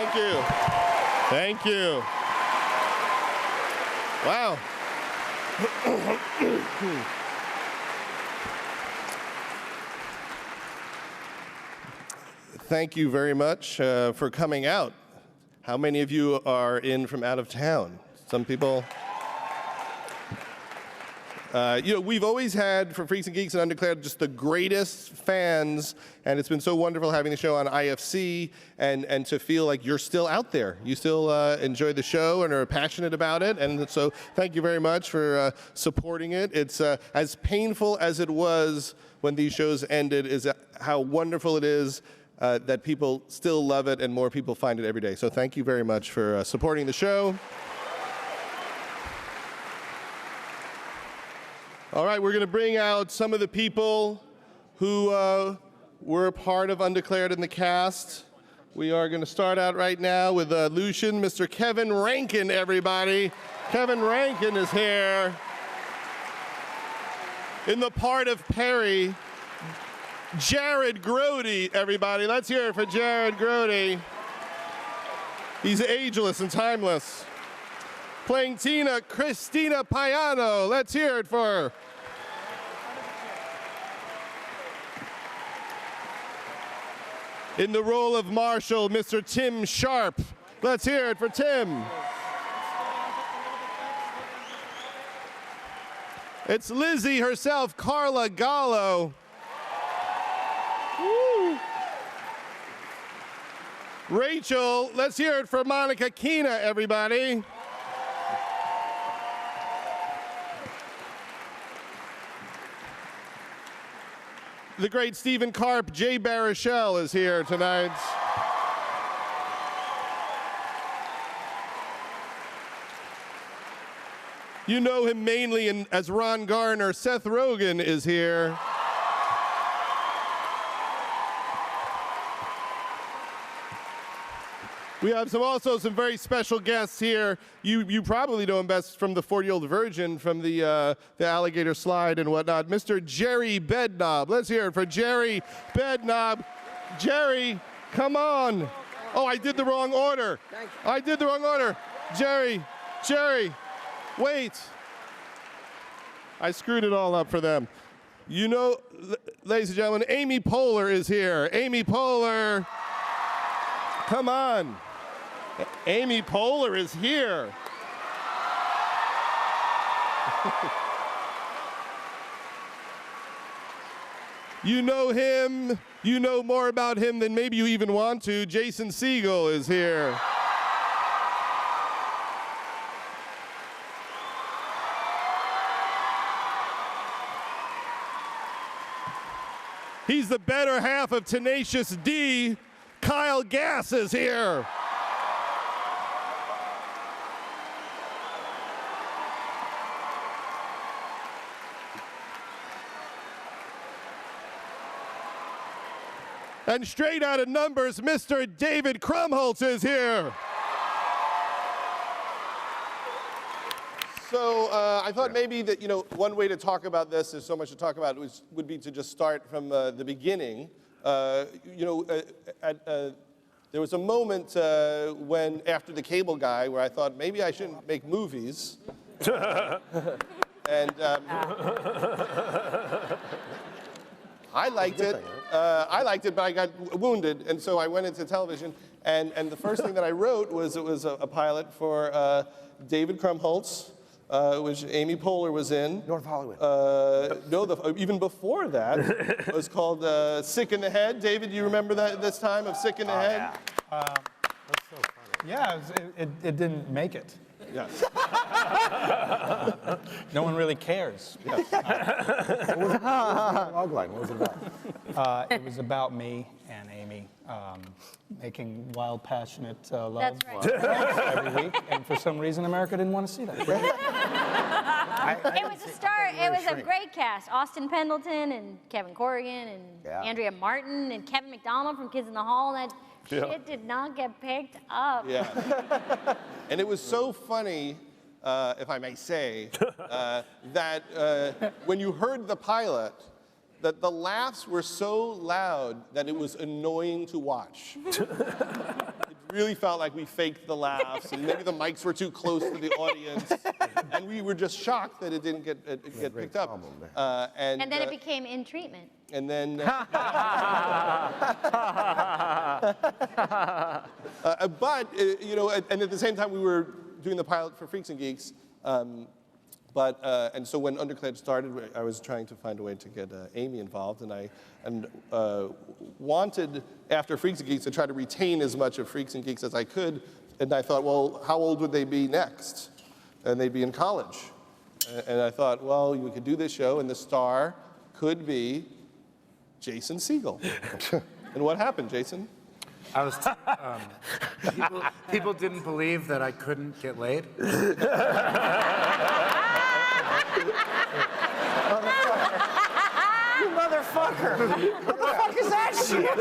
Thank you. Thank you. Wow. Thank you very much for coming out. How many of you are in from out of town? Some people. We've always had, for Freaks and Geeks and Undeclared, just the greatest fans, and it's been so wonderful having the show on IFC and to feel like you're still out there. You still enjoy the show and are passionate about it, and so thank you very much for supporting it. It's as painful as it was when these shows ended, is how wonderful it is that people still love it and more people find it every day. So thank you very much for supporting the show. All right, we're going to bring out some of the people who were a part of Undeclared in the cast. We are going to start out right now with Lucian, Mr. Kevin Rankin, everybody. Kevin Rankin is here. In the part of Perry, Jared Grody, everybody. Let's hear it for Jared Grody. He's ageless and timeless. Playing Tina, Christina Payano. Let's hear it for her. In the role of Marshall, Mr. Timm Sharp. Let's hear it for Timm. It's Lizzie herself, Carla Gallo. Woo. Rachel, let's hear it for Monica Keena, everybody. The great Stephen Karp, Jay Baruchel is here tonight. You know him mainly as Ron Garner. Seth Rogen is here. We have also some very special guests here. You probably know him best from the 40-Year-Old Virgin, from the alligator slide and whatnot. Mr. Jerry Bedknob. Let's hear it for Jerry Bedknob. Jerry, come on. Oh, I did the wrong order. I did the wrong order. Jerry, wait. I screwed it all up for them. You know, ladies and gentlemen, Amy Poehler is here. Amy Poehler, come on. Amy Poehler is here. You know him. You know more about him than maybe you even want to. Jason Segel is here. He's the better half of Tenacious D. Kyle Gass is here. And straight out of Numbers, Mr. David Krumholtz is here. So I thought maybe that, one way to talk about this, there's so much to talk about, would be to just start from the beginning. There was a moment when, after The Cable Guy, where I thought maybe I shouldn't make movies. And I liked it. But I got wounded, and so I went into television. And the first thing that I wrote was a pilot for David Krumholtz, which Amy Poehler was in. North Hollywood. No, even before that, it was called Sick in the Head. David, do you remember this time of Sick in the Head? Yeah. That's so funny. Yeah, it didn't make it. Yes. No one really cares. Yes. What was the logline? What was it about? It was about me and Amy making wild, passionate love That's right. every week, and for some reason, America didn't want to see that. It was a start. It was a great cast. Austin Pendleton and Kevin Corrigan and Andrea Martin and Kevin McDonald from Kids in the Hall. That shit did not get picked up. Yeah. And it was so funny, if I may say, that when you heard the pilot, that the laughs were so loud that it was annoying to watch. It really felt like we faked the laughs, and maybe the mics were too close to the audience, and we were just shocked that it didn't get picked up. And then it became in treatment. And then, you know, and at the same time we were doing the pilot for Freaks and Geeks. And so when Undeclared started, I was trying to find a way to get Amy involved, and I wanted, after Freaks and Geeks, to try to retain as much of Freaks and Geeks as I could. And I thought, well, how old would they be next? And they'd be in college. And I thought, well, we could do this show, and the star could be Jason Segel. And what happened, Jason? I was. People didn't believe that I couldn't get laid. You motherfucker! What the fuck is that shit?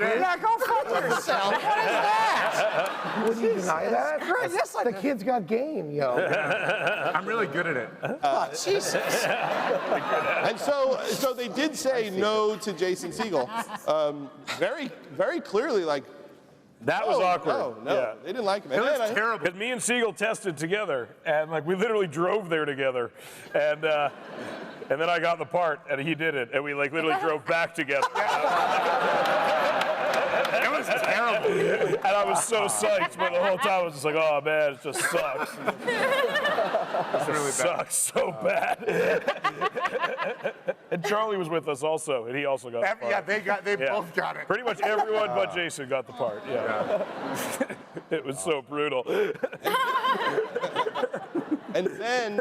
Yeah, go fuck yourself. What is that? Would you deny that? Right, yes, the kid's got game, yo. I'm really good at it. Oh, Jesus. And so they did say no to Jason Segel. Very, very clearly, like, That was awkward. No, Yeah. they didn't like him. It was terrible. Because me and Segel tested together, and like we literally drove there together, and then I got the part, and he did it, and we like literally drove back together. It was terrible. And I was so psyched, but the whole time I was just like, oh man, it just sucks. It's really bad. Sucks so bad. And Charlie was with us also, and he also got the part. Yeah, they both got it. Pretty much everyone but Jason got the part. Yeah. It was so brutal. And then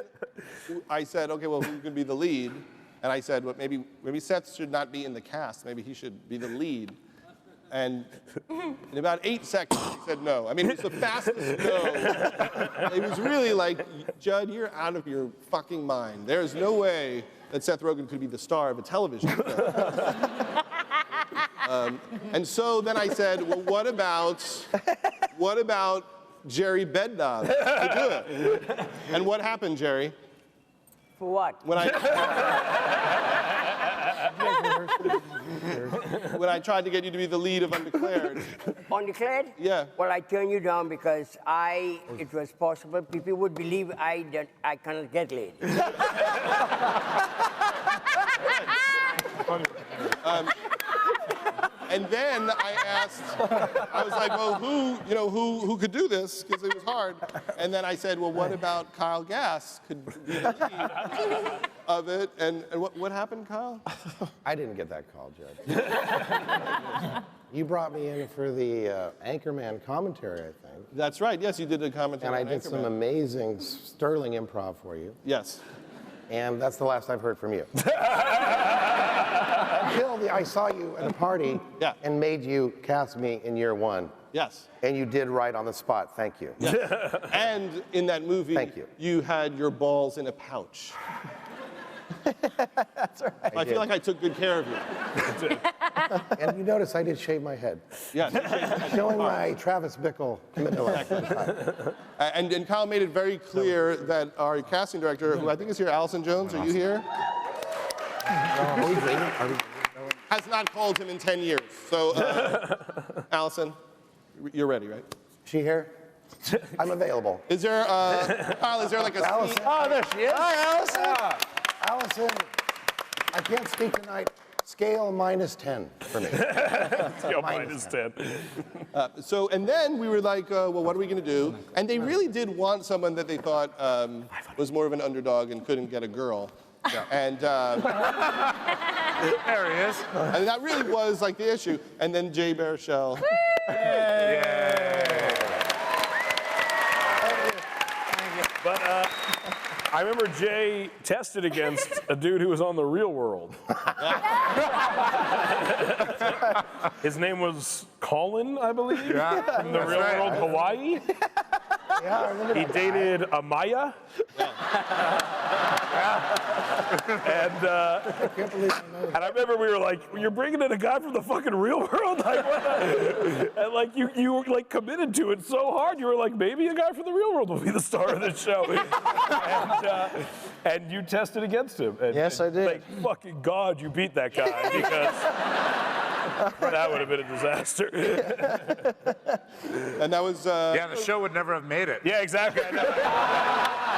I said, okay, well, who's going to be the lead? And I said, well, maybe Seth should not be in the cast. Maybe he should be the lead. And in about 8 seconds, he said no. I mean, it was the fastest no. It was really like, Judd, you're out of your fucking mind. There is no way that Seth Rogen could be the star of a television show. And so then I said, well, what about Jerry Bedknob to do it? And what happened, Jerry? For what? When I tried to get you to be the lead of Undeclared. Undeclared? Yeah. Well, I turned you down because it was possible. People would believe I cannot get laid. And then I asked, I was like, well, who could do this? Because it was hard. And then I said, well, what about Kyle Gass could be the lead of it? And what happened, Kyle? I didn't get that call, Judd. You brought me in for the Anchorman commentary, I think. That's right. Yes, you did a commentary. And I on did Anchorman. some amazing, sterling improv for you. Yes. And that's the last I've heard from you. Until I saw you at a party and made you cast me in year one. Yes. And you did right on the spot. Thank you. Yes. And in that movie, Thank you. You had your balls in a pouch. That's right. I feel like I took good care of you. And you notice I did shave my head. Yes. Showing my Travis Bickle commitment. And Kyle made it very clear that our casting director, who I think is here, Allison Jones, are you here? Has not called him in 10 years. So, Allison, you're ready, right? She here? I'm available. Is there, Kyle, is there like a Allison. scene? Oh, there she is. Hi, Allison. Allison, I can't speak tonight. Scale -10 for me. Scale -10. So, and then we were like, well, what are we going to do? And they really did want someone that they thought was more of an underdog and couldn't get a girl. And There he is. and that really was like the issue. And then Jay Baruchel. But I remember Jay tested against a dude who was on The Real World. His name was Colin, I believe, from The Real World, Hawaii. Yeah, I remember He that dated Amaya. And I can't believe I know that. I remember we were like, you're bringing in a guy from the fucking real world? Like, what the? And like, you were like committed to it so hard. You were like, maybe a guy from the real world will be the star of this show. And you tested against him. And, Yes, I did. Thank fucking God you beat that guy because That would have been a disaster. And that was. Yeah, the show would never have made it. Yeah, exactly. I know.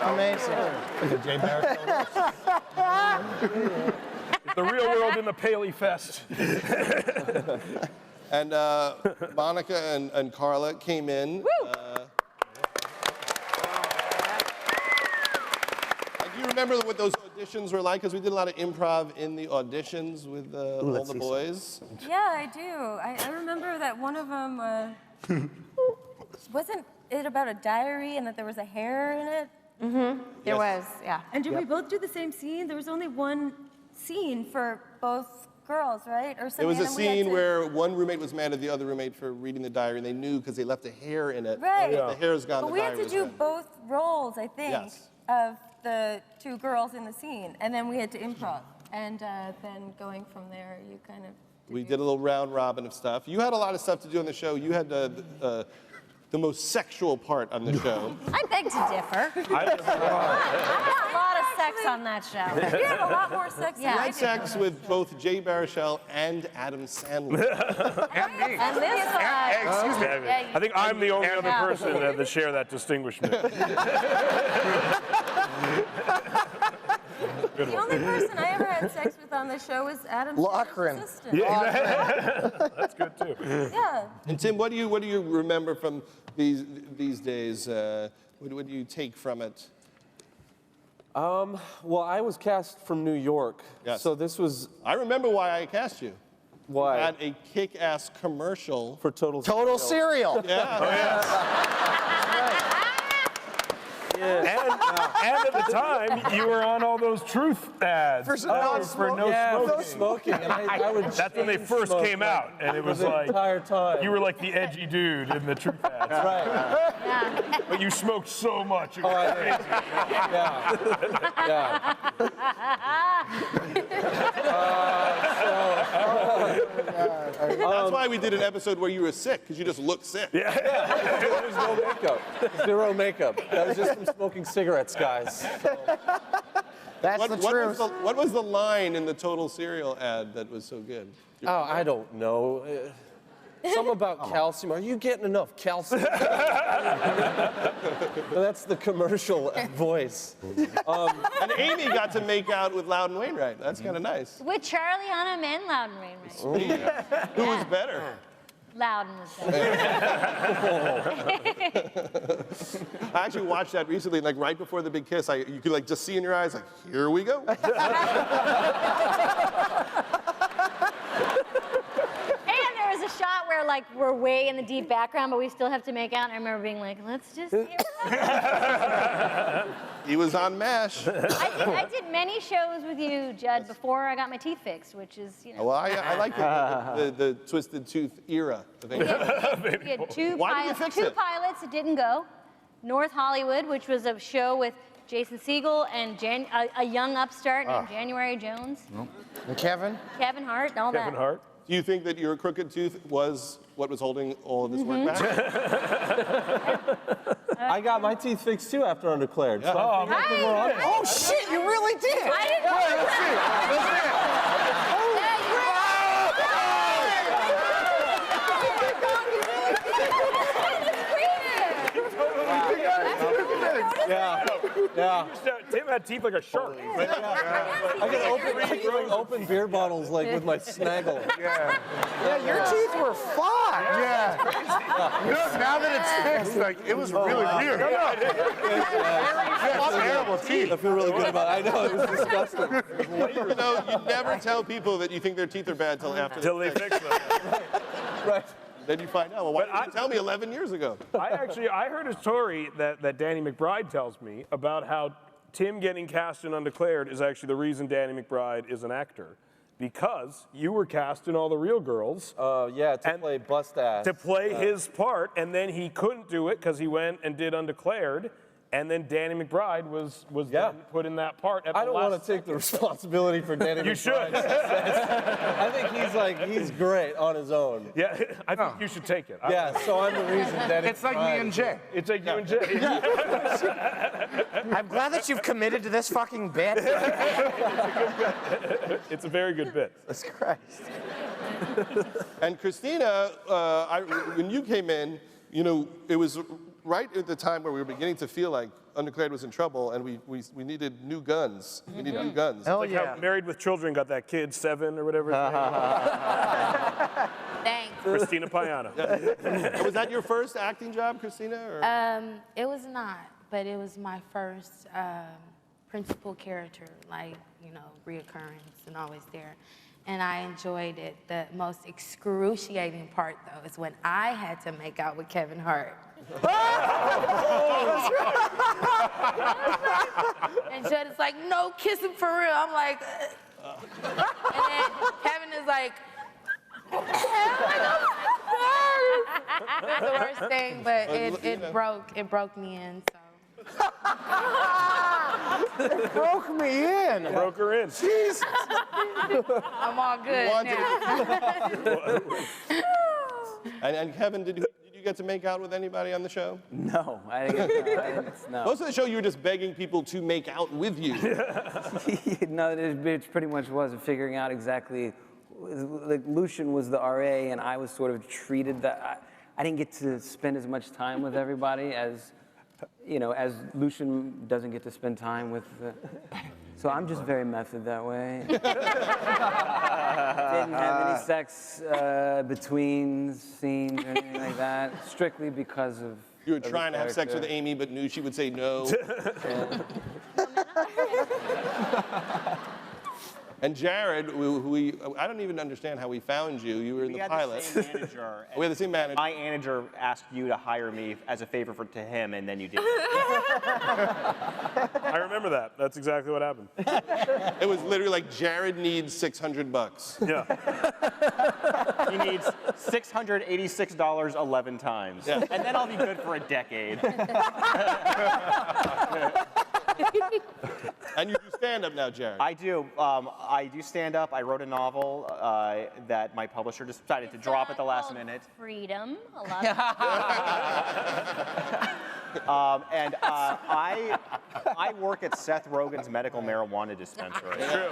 Amazing. Jay Baruchel. The real world in the Paleyfest. And Monica and Carla came in. Do you remember what those auditions were like? Because we did a lot of improv in the auditions with all the boys. Yeah, I do. I remember that one of them wasn't it about a diary and that there was a hair in it? There was, yeah. And did we both do the same scene? There was only one scene for both girls, right? Or It something. was a and we had scene to- where one roommate was mad at the other roommate for reading the diary, and they knew because they left a hair in it. Right. The hair's gone. But the we had diary to was do gone. both roles, I think, Yes. of the two girls in the scene, and then we had to improv. And then going from there, you kind of. We did a little round robin of stuff. You had a lot of stuff to do on the show. You had the most sexual part on the show. I beg to differ. I had a lot of sex on that show. You had a lot more sex Yeah. than You I had did. sex with both Jay Baruchel and Adam Sandler. And me. And this Hey, excuse me. I think I'm the only other person that share that distinguishment. The only person I ever had sex with on the show was Adam Lochran. Sandler's sister. That's good too. Yeah. And Tim, what do you remember from these days? What do you take from it? Well, I was cast from New York, Yes. so this was I remember why I cast you. why Had a kick-ass commercial. for Total Cereal. And at the time, you were on all those truth ads For no smoking. And I would That's when they chain first smoke, came like, out, and it was the like entire time. you were like the edgy dude in the truth ads. right. But you smoked so much. It was I crazy. Yeah. That's why we did an episode where you were sick, because you just looked sick. There was no makeup. Zero makeup. That was just from smoking cigarettes, guys. That's the truth. What was the line in the Total Cereal ad that was so good? Oh, I don't know. Something about calcium. Are you getting enough calcium? That's the commercial voice. And Amy got to make out with Loudon Wainwright. That's kind of nice. With Charlie Hunnam and Loudon Wainwright. Who was better? Loudon was better. I actually watched that recently, like right before the big kiss. You could like just see in your eyes, like, here we go. And there was a shot where like we're way in the deep background, but we still have to make out. And I remember being like, let's just see it. He was on MASH. I did many shows with you, Judd, before I got my teeth fixed, which is, you know. Well, I like the twisted tooth era. I think. We had two, Why did you fix it? pilots that didn't go. North Hollywood, which was a show with Jason Segel and a young upstart named January Jones. And Kevin? Kevin Hart and all that. Kevin Hart. Do you think that your crooked tooth was what was holding all of this work back? I got my teeth fixed too after Undeclared. So Oh, man. Oh, shit, you really did. I didn't know Yeah. Tim had teeth like a shark. I can open beer bottles like with my snaggle. Yeah, your teeth were fine. Yeah. Now that it's fixed, like, it was really weird. Terrible teeth. I feel really good about it. I know, it was disgusting. You know, you never tell people that you think their teeth are bad till after Till they fix them. Right. Then you find out. Well, why But didn't you tell me 11 years ago? I heard a story that Danny McBride tells me about how Tim getting cast in Undeclared is actually the reason Danny McBride is an actor. Because you were cast in All the Real Girls Yeah, to And- play bust ass. to play his part, and then he couldn't do it because he went and did Undeclared, And then Danny McBride was then put in that part. At I the don't last want to take the responsibility for Danny You should. I think he's great on his own. Yeah, I think you should take it. Yeah, so I'm the reason Danny It's like me and Jay. It's like you and Jay. I'm glad that you've committed to this fucking bit. It's a very good bit. Jesus Christ. And Christina, when you came in, you know, it was right at the time where we were beginning to feel like Undeclared was in trouble, and we needed new guns. We needed new guns. Hell Like yeah. how Married with Children got that kid 7 or whatever. Thanks. Christina Payana. Was that your first acting job, Christina? Or? It was not, but it was my first principal character, like, you know, reoccurrence and always there. And I enjoyed it. The most excruciating part, though, is when I had to make out with Kevin Hart. And Judd is like, no kissing for real. I'm like, and then Kevin is like, what the hell? That's the worst thing, but it broke me in, so. It broke me in. Broke her in. Jesus. I'm all good now. And Kevin, did you get to make out with anybody on the show? No, I didn't. No. Most of the show, you were just begging people to make out with you. No, it pretty much was figuring out exactly. Like Lucian was the RA, and I was sort of treated that. I didn't get to spend as much time with everybody as, you know, as Lucian doesn't get to spend time with. So I'm just very method that way. Didn't have any sex between scenes or anything like that, strictly because of. You were trying to have sex with Amy, but knew she would say no. And Jared, I don't even understand how we found you. You were in the pilot. We had the same manager. We had the same manager. My manager asked you to hire me as a favor to him, and then you did. I remember that. That's exactly what happened. It was literally like, Jared needs $600. Yeah. He needs $686 11 times. Yeah. And then I'll be good for a decade. And you do stand-up now, Jared. I do. I do stand-up. I wrote a novel that my publisher decided to drop at the last minute. Freedom. A lot And I work at Seth Rogen's medical marijuana dispensary. True.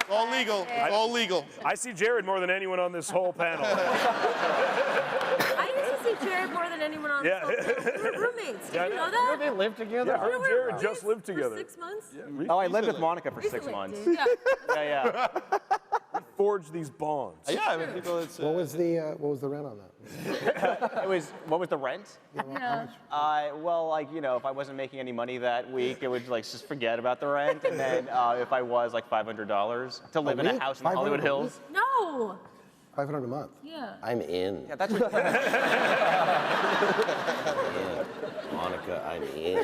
It's all legal. It's all legal. I see Jared more than anyone on this whole panel. I used to see Jared more than anyone on Yeah. the phone. We were roommates. Did you know Did that? they live together? Yeah, her and Jared just lived For together. 6 months? Oh, I lived with Monica for 6 months. Dude. Yeah. Yeah. We forged these bonds. Yeah, I mean, people, it's... What was the rent on that? What was the rent? Yeah. Well, like, you know, if I wasn't making any money that week, it would like just forget about the rent. And then if I was, like $500 to live in a week? house in the Hollywood 500 a Hills. No. $500 a month. Yeah. I'm in. Yeah, that's what. Monica, I'm in.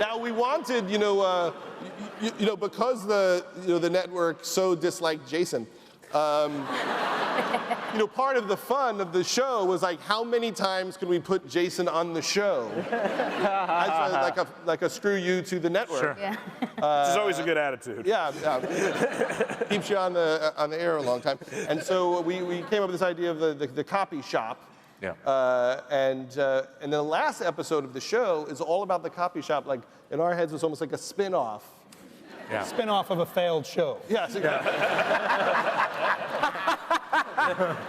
Now we wanted, you know, because the network so disliked Jason. You know, part of the fun of the show was like, how many times could we put Jason on the show? As like a screw you to the network. Sure. Yeah. Which is always a good attitude. Yeah, keeps you on the air a long time. And so we came up with this idea of the copy shop. Yeah. And then the last episode of the show is all about the copy shop. Like in our heads, it's almost like a spin-off. Yeah. Spin-off of a failed show. Yes.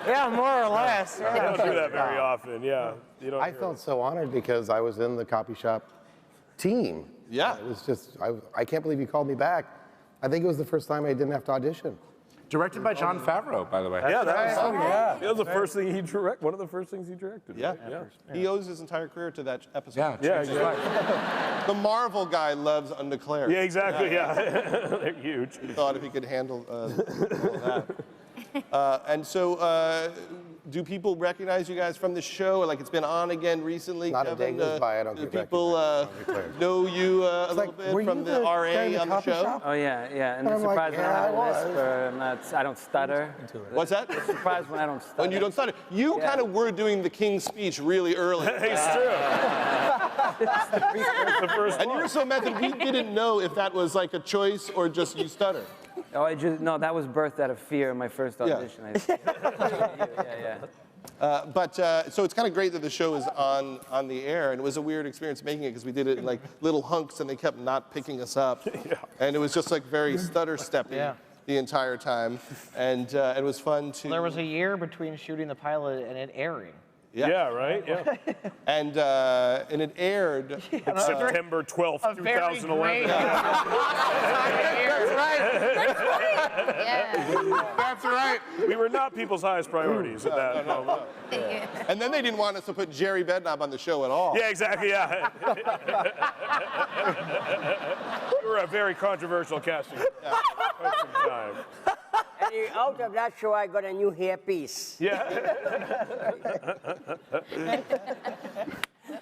Yeah, more or less. You don't do that very often, yeah. You don't I felt so honored because I was in the copy shop team. Yeah. It was just, I can't believe you called me back. I think it was the first time I didn't have to audition. Directed by Jon Favreau, by the way. Yeah, that was, yeah. that was the first thing he directed. One of the first things he directed. Yeah. He owes his entire career to that episode. Yeah, Yeah, changed his life. exactly. The Marvel guy loves Undeclared. Yeah, exactly. Yeah, they're huge. He thought if he could handle all of that. And so, do people recognize you guys from the show? Like it's been on again recently? Not a day Kevin? goes by I don't Do get people know you a little bit from the RA on the show? Oh yeah, and I'm I'm like, surprised when yeah, I I don't was. lisp or I don't stutter. What's that? I'm surprised when I don't stutter. When you don't stutter. You kind of were doing the King's Speech really early. It's true. It's the first And you were so method, we didn't know if that was like a choice or just you stutter. Oh, no, that was birthed out of fear in my first audition. So it's kind of great that the show is on the air, and it was a weird experience making it because we did it in like little hunks and they kept not picking us up. And it was just like very stutter stepping the entire time. And it was fun to... There was a year between shooting the pilot and it airing. Yeah, right? Yeah. And it aired... September 12th, 2011. That's right. That's right. We were not people's highest priorities at that moment. And then they didn't want us to put Jerry Bedknob on the show at all. Yeah, exactly, yeah. We were a very controversial casting for quite some time. And out of that show, I got a new hairpiece. Yeah.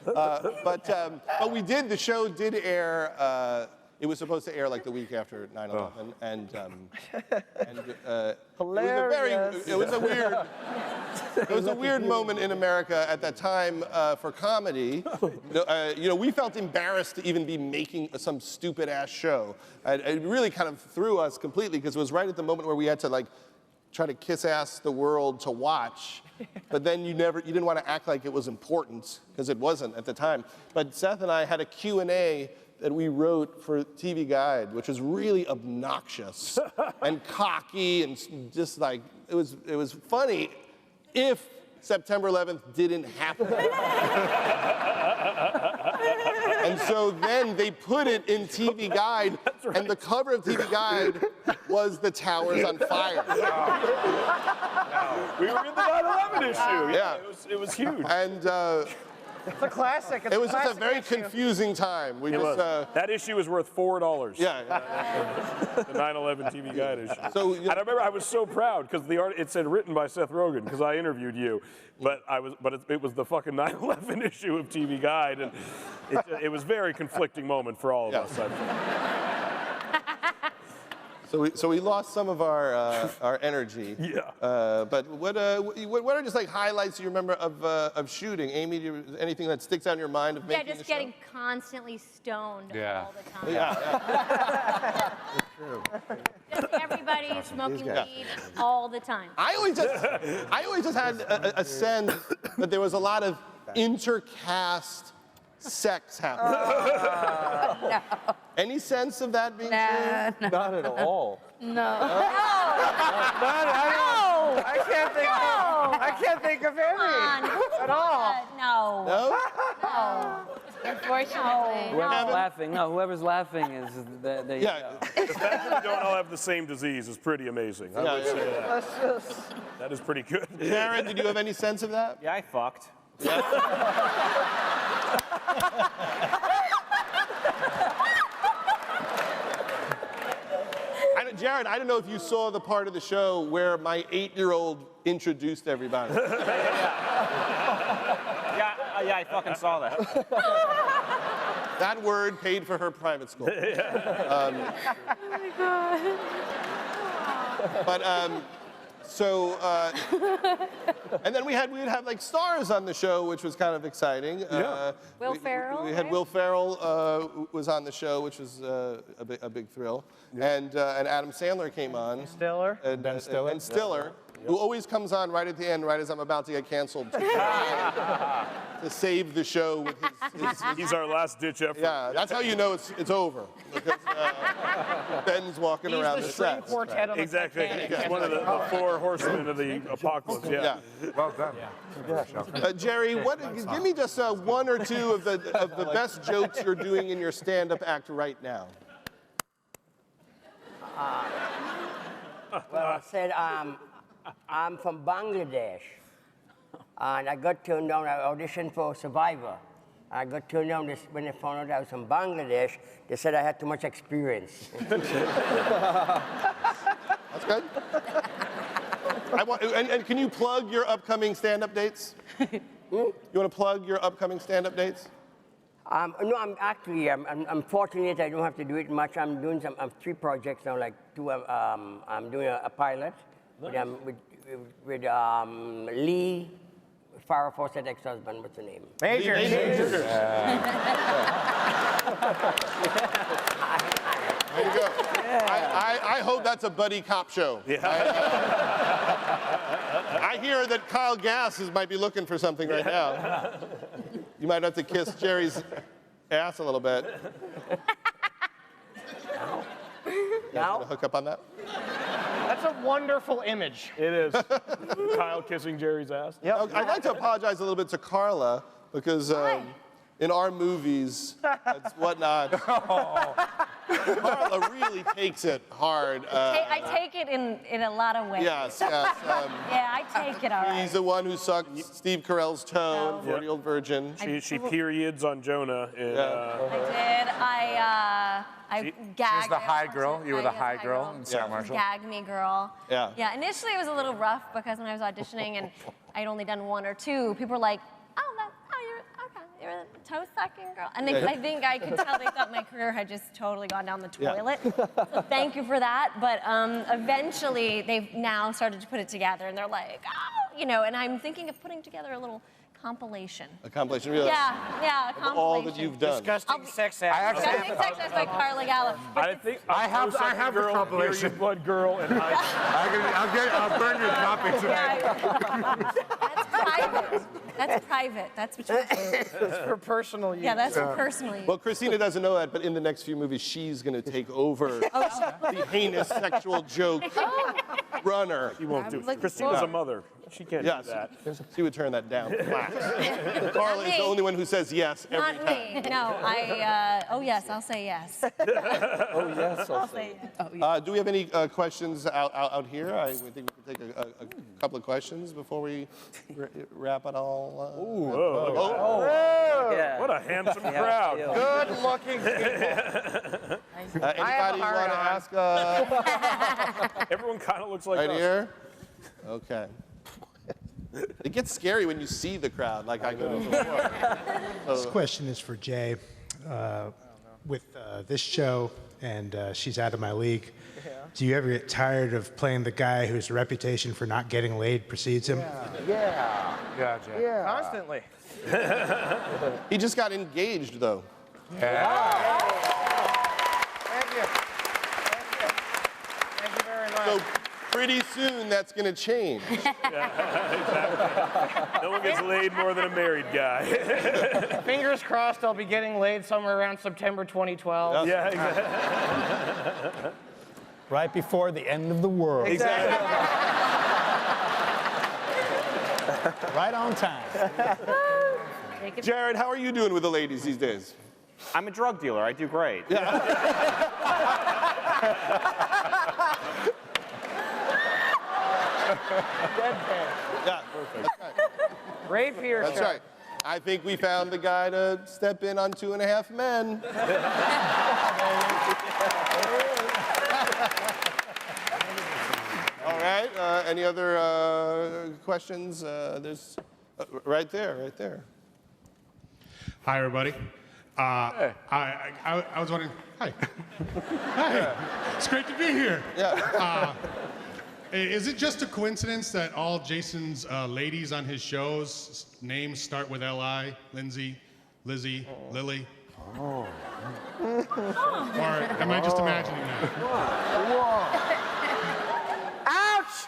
But we did, the show did air, it was supposed to air like the week after 9/11, and Hilarious. it was a weird moment in America at that time for comedy. We felt embarrassed to even be making some stupid ass show. It really kind of threw us completely because it was right at the moment where we had to like try to kiss ass the world to watch, but then you didn't want to act like it was important because it wasn't at the time. But Seth and I had a Q&A that we wrote for TV Guide, which was really obnoxious and cocky and just like, it was funny if September 11th didn't happen. And so then they put it in TV Guide, and the cover of TV Guide was the towers on fire. We were in the 9/11 issue. Yeah. It was huge. And It's a classic. It's it was just a classic very issue. confusing time. That issue was worth $4. Yeah. The 9/11 TV Guide issue. So, and I remember I was so proud because it said written by Seth Rogen because I interviewed you, but it was the fucking 9/11 issue of TV Guide, and it was a very conflicting moment for all of us. So we lost some of our energy. Yeah. But what are just like highlights you remember of shooting? Amy, anything that sticks out in your mind of making Yeah, just the show? getting constantly stoned all the time. Yeah. That's true. Just everybody smoking weed all the time. I always just had a sense that there was a lot of intercaste sex happening. No. Any sense of that being true? Not at all. No. I can't think of any at all. No. No? No. Unfortunately. Whoever's laughing is the The fact that we don't all have the same disease is pretty amazing. I would say that. That is pretty good. Jared, did you have any sense of that? Yeah, I fucked. Jared, I don't know if you saw the part of the show where my 8-year-old introduced everybody. Yeah, I fucking saw that. That word paid for her private school. Oh my God. But and then we'd have like stars on the show, which was kind of exciting. Will Ferrell. We had Will Ferrell was on the show, which was a big thrill. And Adam Sandler came on. Stiller. And Ben Stiller. And Stiller, who always comes on right at the end, right as I'm about to get canceled, to save the show with his He's our last-ditch effort. Yeah, that's how you know it's over. Because Ben's walking around the set. Quartet on the Exactly. Titanic. He's one of the 4 horsemen of the apocalypse. Yeah. Well done. Jerry, give me just 1 or 2 of the best jokes you're doing in your stand-up act right now. Well, I said I'm from Bangladesh, and I got turned down. I auditioned for Survivor. I got turned down when they found out I was from Bangladesh. They said I had too much experience. That's good. And can you plug your upcoming stand-up dates? You want to plug your upcoming stand-up dates? No, I'm fortunate. I don't have to do it much. I'm doing 3 projects now. Like 2, I'm doing a pilot with Lee, Farrah Fawcett ex-husband. What's the name? Major. There you go. I hope that's a buddy cop show. Yeah. I hear that Kyle Gass might be looking for something right now. You might have to kiss Jerry's ass a little bit. Now? Want to hook up on that? That's a wonderful image. It is. Kyle kissing Jerry's ass. Yep. I'd like to apologize a little bit to Carla because in our movies, it's whatnot. Carla really takes it hard. I take it in a lot of ways. Yes. Yeah, I take it all right. He's the one who sucked Steve Carell's toe, 40-year-old virgin. She periods on Jonah. I gagged. She's the high girl. You were the high girl in Sam Yeah. Marshall. Gag me girl. Yeah. Yeah, initially it was a little rough because when I was auditioning and I'd only done 1 or 2, people were like, you're a toe-sucking girl. And I think I could tell they thought my career had just totally gone down the toilet. So thank you for that. But eventually, they've now started to put it together, and they're like, oh, and I'm thinking of putting together a little compilation. A compilation, really? Yeah, a compilation. All that you've done. Disgusting sex act. Disgusting sex act by Carla Gallo. I think I have the girl, compilation. period blood girl, and I'll burn your copy tonight. That's private. That's private. That's what you're doing. It's for personal use. Yeah, that's for personal use. Well, Christina doesn't know that, but in the next few movies, she's going to take over the heinous sexual joke runner. She won't do it. Christina's a mother. She can't do that. She would turn that down. Carla is the only one who says yes every Not time. me. No, oh yes, I'll say yes. Oh, yes, I'll say yes. Do we have any questions out here? I think we can take a couple of questions before we wrap it all up. Yeah. What a handsome crowd. Good-looking people. Anybody want to ask? Everyone kind of looks like Right us. here? Okay. It gets scary when you see the crowd, like I go to before. This question is for Jay. With this show, and she's out of my league, do you ever get tired of playing the guy whose reputation for not getting laid precedes him? Yeah. Gotcha. Yeah. Constantly. He just got engaged, though. Yeah. Thank you. Thank you very much. So pretty soon, that's going to change. Exactly. No one gets laid more than a married guy. Fingers crossed I'll be getting laid somewhere around September 2012. Yeah, exactly. Right before the end of the world. Exactly. Right on time. Jared, how are you doing with the ladies these days? I'm a drug dealer. I do great. Yeah, perfect. That's right. Great Pierce. That's right. I think we found the guy to step in on 2.5 Men. All right. Any other questions? There's right there. Hi, everybody. I was wondering. Hi. Hi. It's great to be here. Yeah. Is it just a coincidence that all Jason's ladies on his shows names start with L-I? Lindsay, Lizzie, Lily? Oh. Or am I just imagining that? Ouch!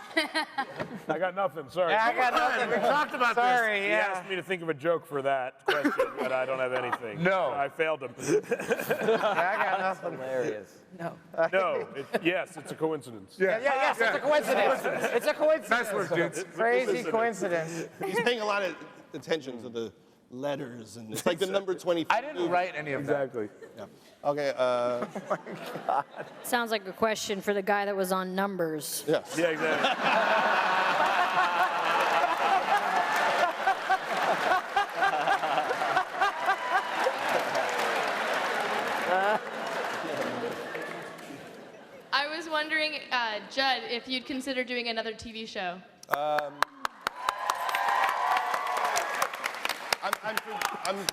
I got nothing. Sorry. Yeah, I got nothing. We talked about this. Sorry, He yeah. asked me to think of a joke for that question, but I don't have anything. No. I failed him. I got nothing. Hilarious. No, yes, it's a coincidence. Yes, it's a coincidence. It's a coincidence. Nice work, dudes. Crazy coincidence. He's paying a lot of attention to the letters, and it's like the number 25. I didn't write any of that. Exactly. Yeah. Okay. Oh my God. Sounds like a question for the guy that was on Numbers. Yes. Yeah, exactly. I was wondering, Judd, if you'd consider doing another TV show. I'm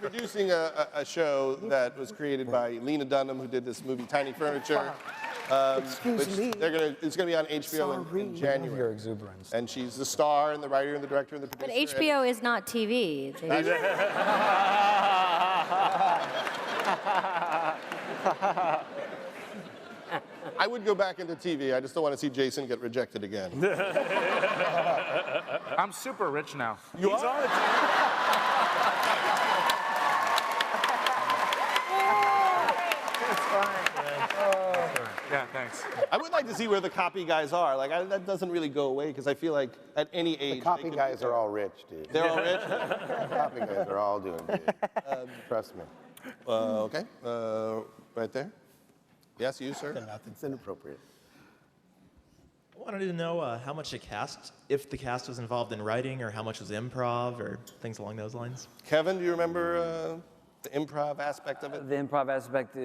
producing a show that was created by Lena Dunham, who did this movie Tiny Furniture. Excuse me. It's going to be on HBO in January. Your exuberance. And she's the star and the writer and the director and the But producer. HBO is not TV. I would go back into TV. I just don't want to see Jason get rejected again. I'm super rich now. You are? Yeah, thanks. I would like to see where the copy guys are. Like, that doesn't really go away because I feel like at any age. The copy guys are all rich, dude. They're all rich? The copy guys are all doing good. Trust me. Okay. Right there. Yes, you, sir. It's inappropriate. I wanted to know how much if the cast was involved in writing, or how much was improv, or things along those lines. Kevin, do you remember the improv aspect of it? The improv aspect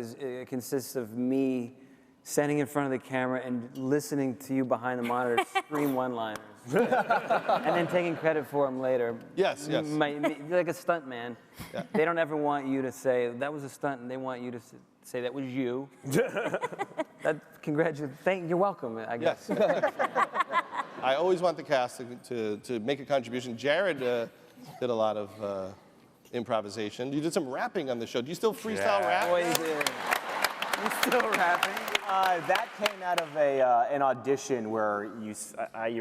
consists of me standing in front of the camera and listening to you behind the monitor scream one-liners. And then taking credit for them later. Yes. Like a stunt man. Yeah. They don't ever want you to say, that was a stunt, and they want you to say, that was you. You're welcome, I guess. Yes. I always want the cast to make a contribution. Jared did a lot of improvisation. You did some rapping on the show. Do you still freestyle rap? Boy, you did. You still rapping? That came out of an audition where you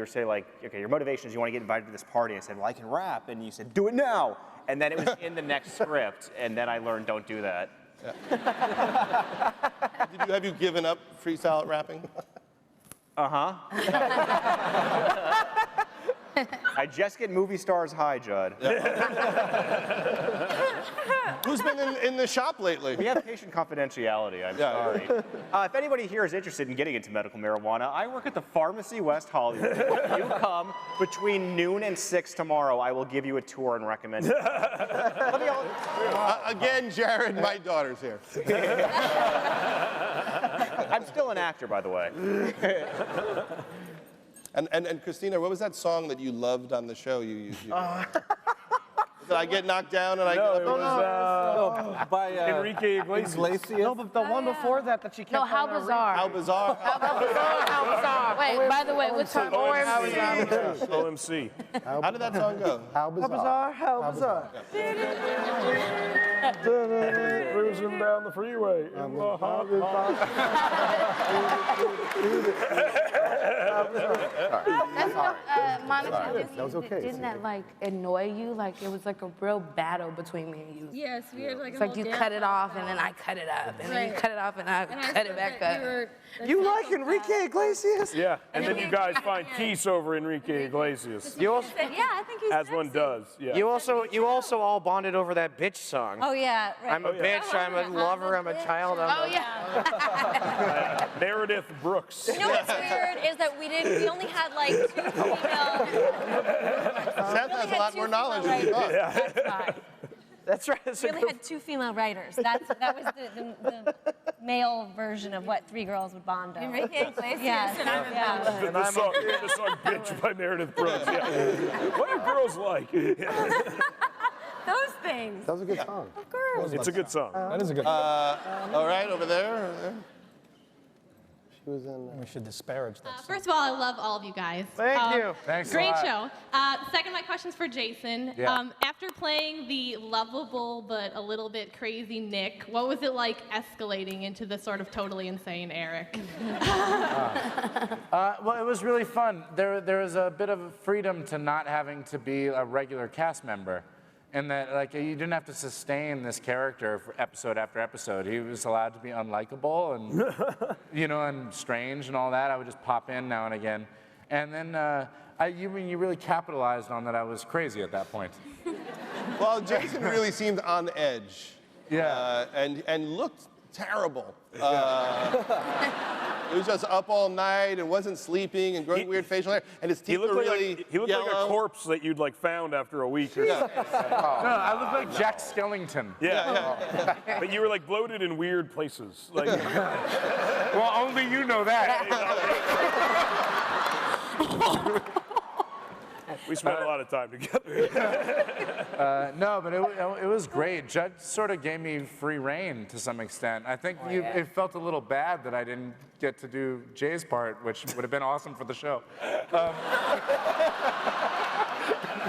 were saying, like, okay, your motivation is you want to get invited to this party. I said, well, I can rap. And you said, do it now. And then it was in the next script. And then I learned, don't do that. Yeah. Have you given up freestyle rapping? Uh-huh. I just get movie stars high, Judd. Who's been in the shop lately? We have patient confidentiality, I'm sorry. If anybody here is interested in getting into medical marijuana, I work at the Pharmacy West Hollywood. If you come between noon and 6 tomorrow, I will give you a tour and recommend it. Again, Jared, my daughter's here. I'm still an actor, by the way. And Christina, what was that song that you loved on the show? Did I get knocked down and I get up? By Enrique Iglesias. No, but the one before that she kept on How Bizarre. How bizarre. How Bizarre. Wait, by the way, what's her OMC. How did that song go? How bizarre. How bizarre. Cruising down the freeway in the hot. Monica, that was okay. didn't that like annoy you? Like it was like a real battle between me and you. Yes, we had like It's like you cut it off and then I cut it up, and then you cut it off and I cut it back up. You like Enrique Iglesias? Yeah, and then you guys find peace over Enrique Iglesias. You also, yeah, I think he's as one does. Yeah. You also all bonded over that bitch song. Oh yeah. Right. I'm a bitch. I'm a lover. I'm a child. yeah. Meredith Brooks. You know what's weird is that we only had like 2 female. Seth has a lot more knowledge than you thought. That's why. That's right. We only had 2 female writers. That was the male version of what 3 girls would bond over. Enrique Iglesias Yes. and I'm The song "Bitch" by Meredith Brooks. Yeah. What do girls like? those things. That was a good song. Of course. It's a good song. That is a good All right, over there. She was in. We should disparage that. First of all, I love all of you guys. Thank you. Thanks a Great lot. show. Second, my question's for Jason. Yeah. After playing the lovable but a little bit crazy Nick, what was it like escalating into the sort of totally insane Eric? Well, it was really fun. There was a bit of freedom to not having to be a regular cast member. And that, like, you didn't have to sustain this character for episode after episode. He was allowed to be unlikable and, and strange and all that. I would just pop in now and again. And then you really capitalized on that I was crazy at that point. Well, Jason really seemed on edge. Yeah. And looked terrible. He was just up all night and wasn't sleeping and growing weird facial hair. And his teeth were really he looked yellow. like a corpse that you'd found after a week or something. No, I look like Jack Skellington. Yeah. But you were bloated in weird places. Well, only you know that. We spent a lot of time together. No, but it was great. Judd sort of gave me free reign to some extent. I think it felt a little bad that I didn't get to do Jay's part, which would have been awesome for the show.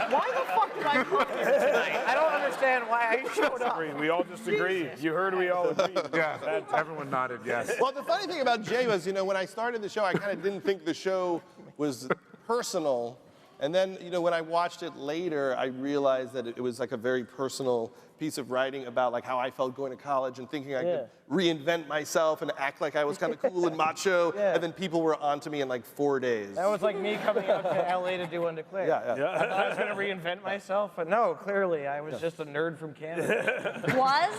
Why the fuck did I come here tonight? I don't understand why I showed up. We all just agreed. You heard we all agreed. Yeah, everyone nodded yes. Well, the funny thing about Jay was, when I started the show, I kind of didn't think the show was personal. And then, when I watched it later, I realized that it was like a very personal piece of writing about like how I felt going to college and thinking I could reinvent myself and act like I was kind of cool and macho. And then people were onto me in like 4 days. That was like me coming out to LA to do Undeclared. Yeah. I thought I was going to reinvent myself, but no, clearly I was just a nerd from Canada. Was?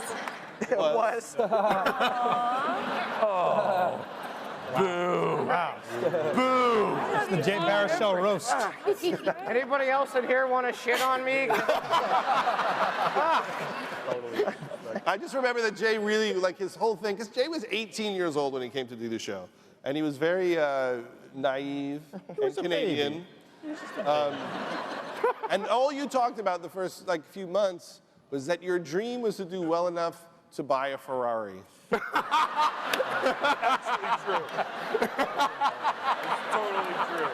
It was. Oh. Boo! Wow. Boo! It's the Jay Baruchel roast. Anybody else in here want to shit on me? I just remember that Jay really, like his whole thing, because Jay was 18 years old when he came to do the show. And he was very naive and Canadian. And all you talked about the first few months was that your dream was to do well enough to buy a Ferrari. Absolutely true. It's totally true.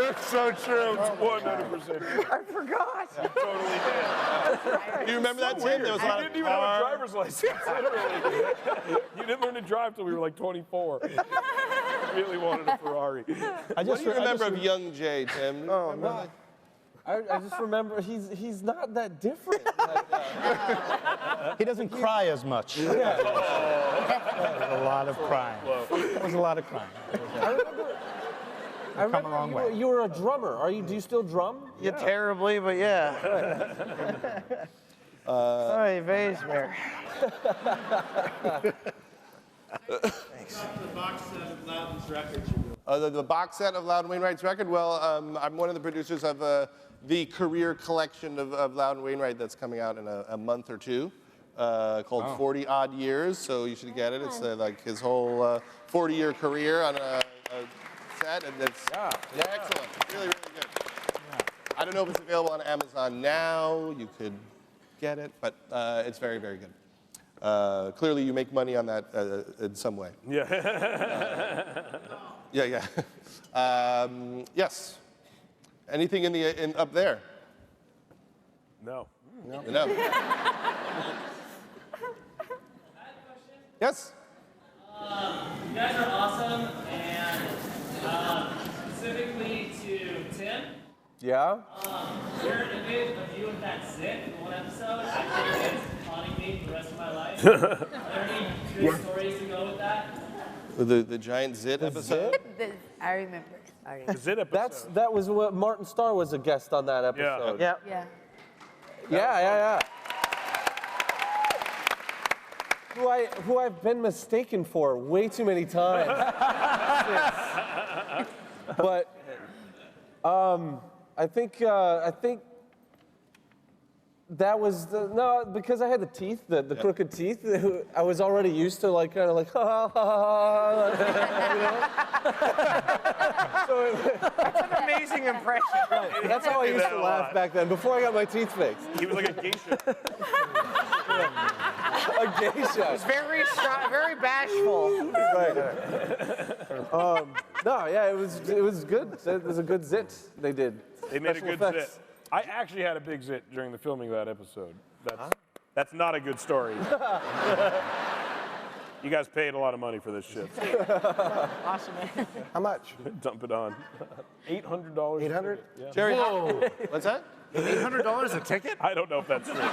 It's so true. It's 100% true. I forgot. You totally did. Do you remember that, Tim? There was a lot of didn't even have a driver's license, literally. You didn't learn to drive till we were like 24. Really wanted a Ferrari. What do you remember of young Jay, Tim? Oh, no. I just remember he's not that different. He doesn't cry as much. There was a lot of crying. There was a lot of crying. I remember you were a drummer. Do you still drum? Yeah, terribly, but yeah. Oy vey, Smear. Thanks. The box set of Loudon's records. The box set of Loudon Wainwright's record? Well, I'm one of the producers of the career collection of Loudon Wainwright that's coming out in a month or two, called 40 Odd Years. So you should get it. It's like his whole 40-year career on a set, and it's excellent. It's really, really good. I don't know if it's available on Amazon now. You could get it, but it's very, very good. Clearly, you make money on that in some way. Yeah. Yeah. Yes. Anything up there? No. No. Yes. You guys are awesome, and specifically to Timm. Yeah? Your image of you with that zit in one episode actually is haunting me for the rest of my life. Are there any good stories to go with that? The giant zit episode? I remember. The zit episode. That was what Martin Starr was a guest on that episode. Yeah. Yeah. Who I've been mistaken for way too many times. But I think that was because I had the teeth, the crooked teeth. I was already used to ha ha ha. So That's an amazing impression. Right. That's how I used to laugh back then, before I got my teeth fixed. He was like a geisha. A geisha. It's very bashful. Right. It was good. It was a good zit they did. They made Special a good effects. zit. I actually had a big zit during the filming of that episode. That's not a good story. You guys paid a lot of money for this shit. Awesome, man. How much? Dump it on. $800. $800? Yeah. Jerry, what's that? $800 a ticket? I don't know if that's true. Judd,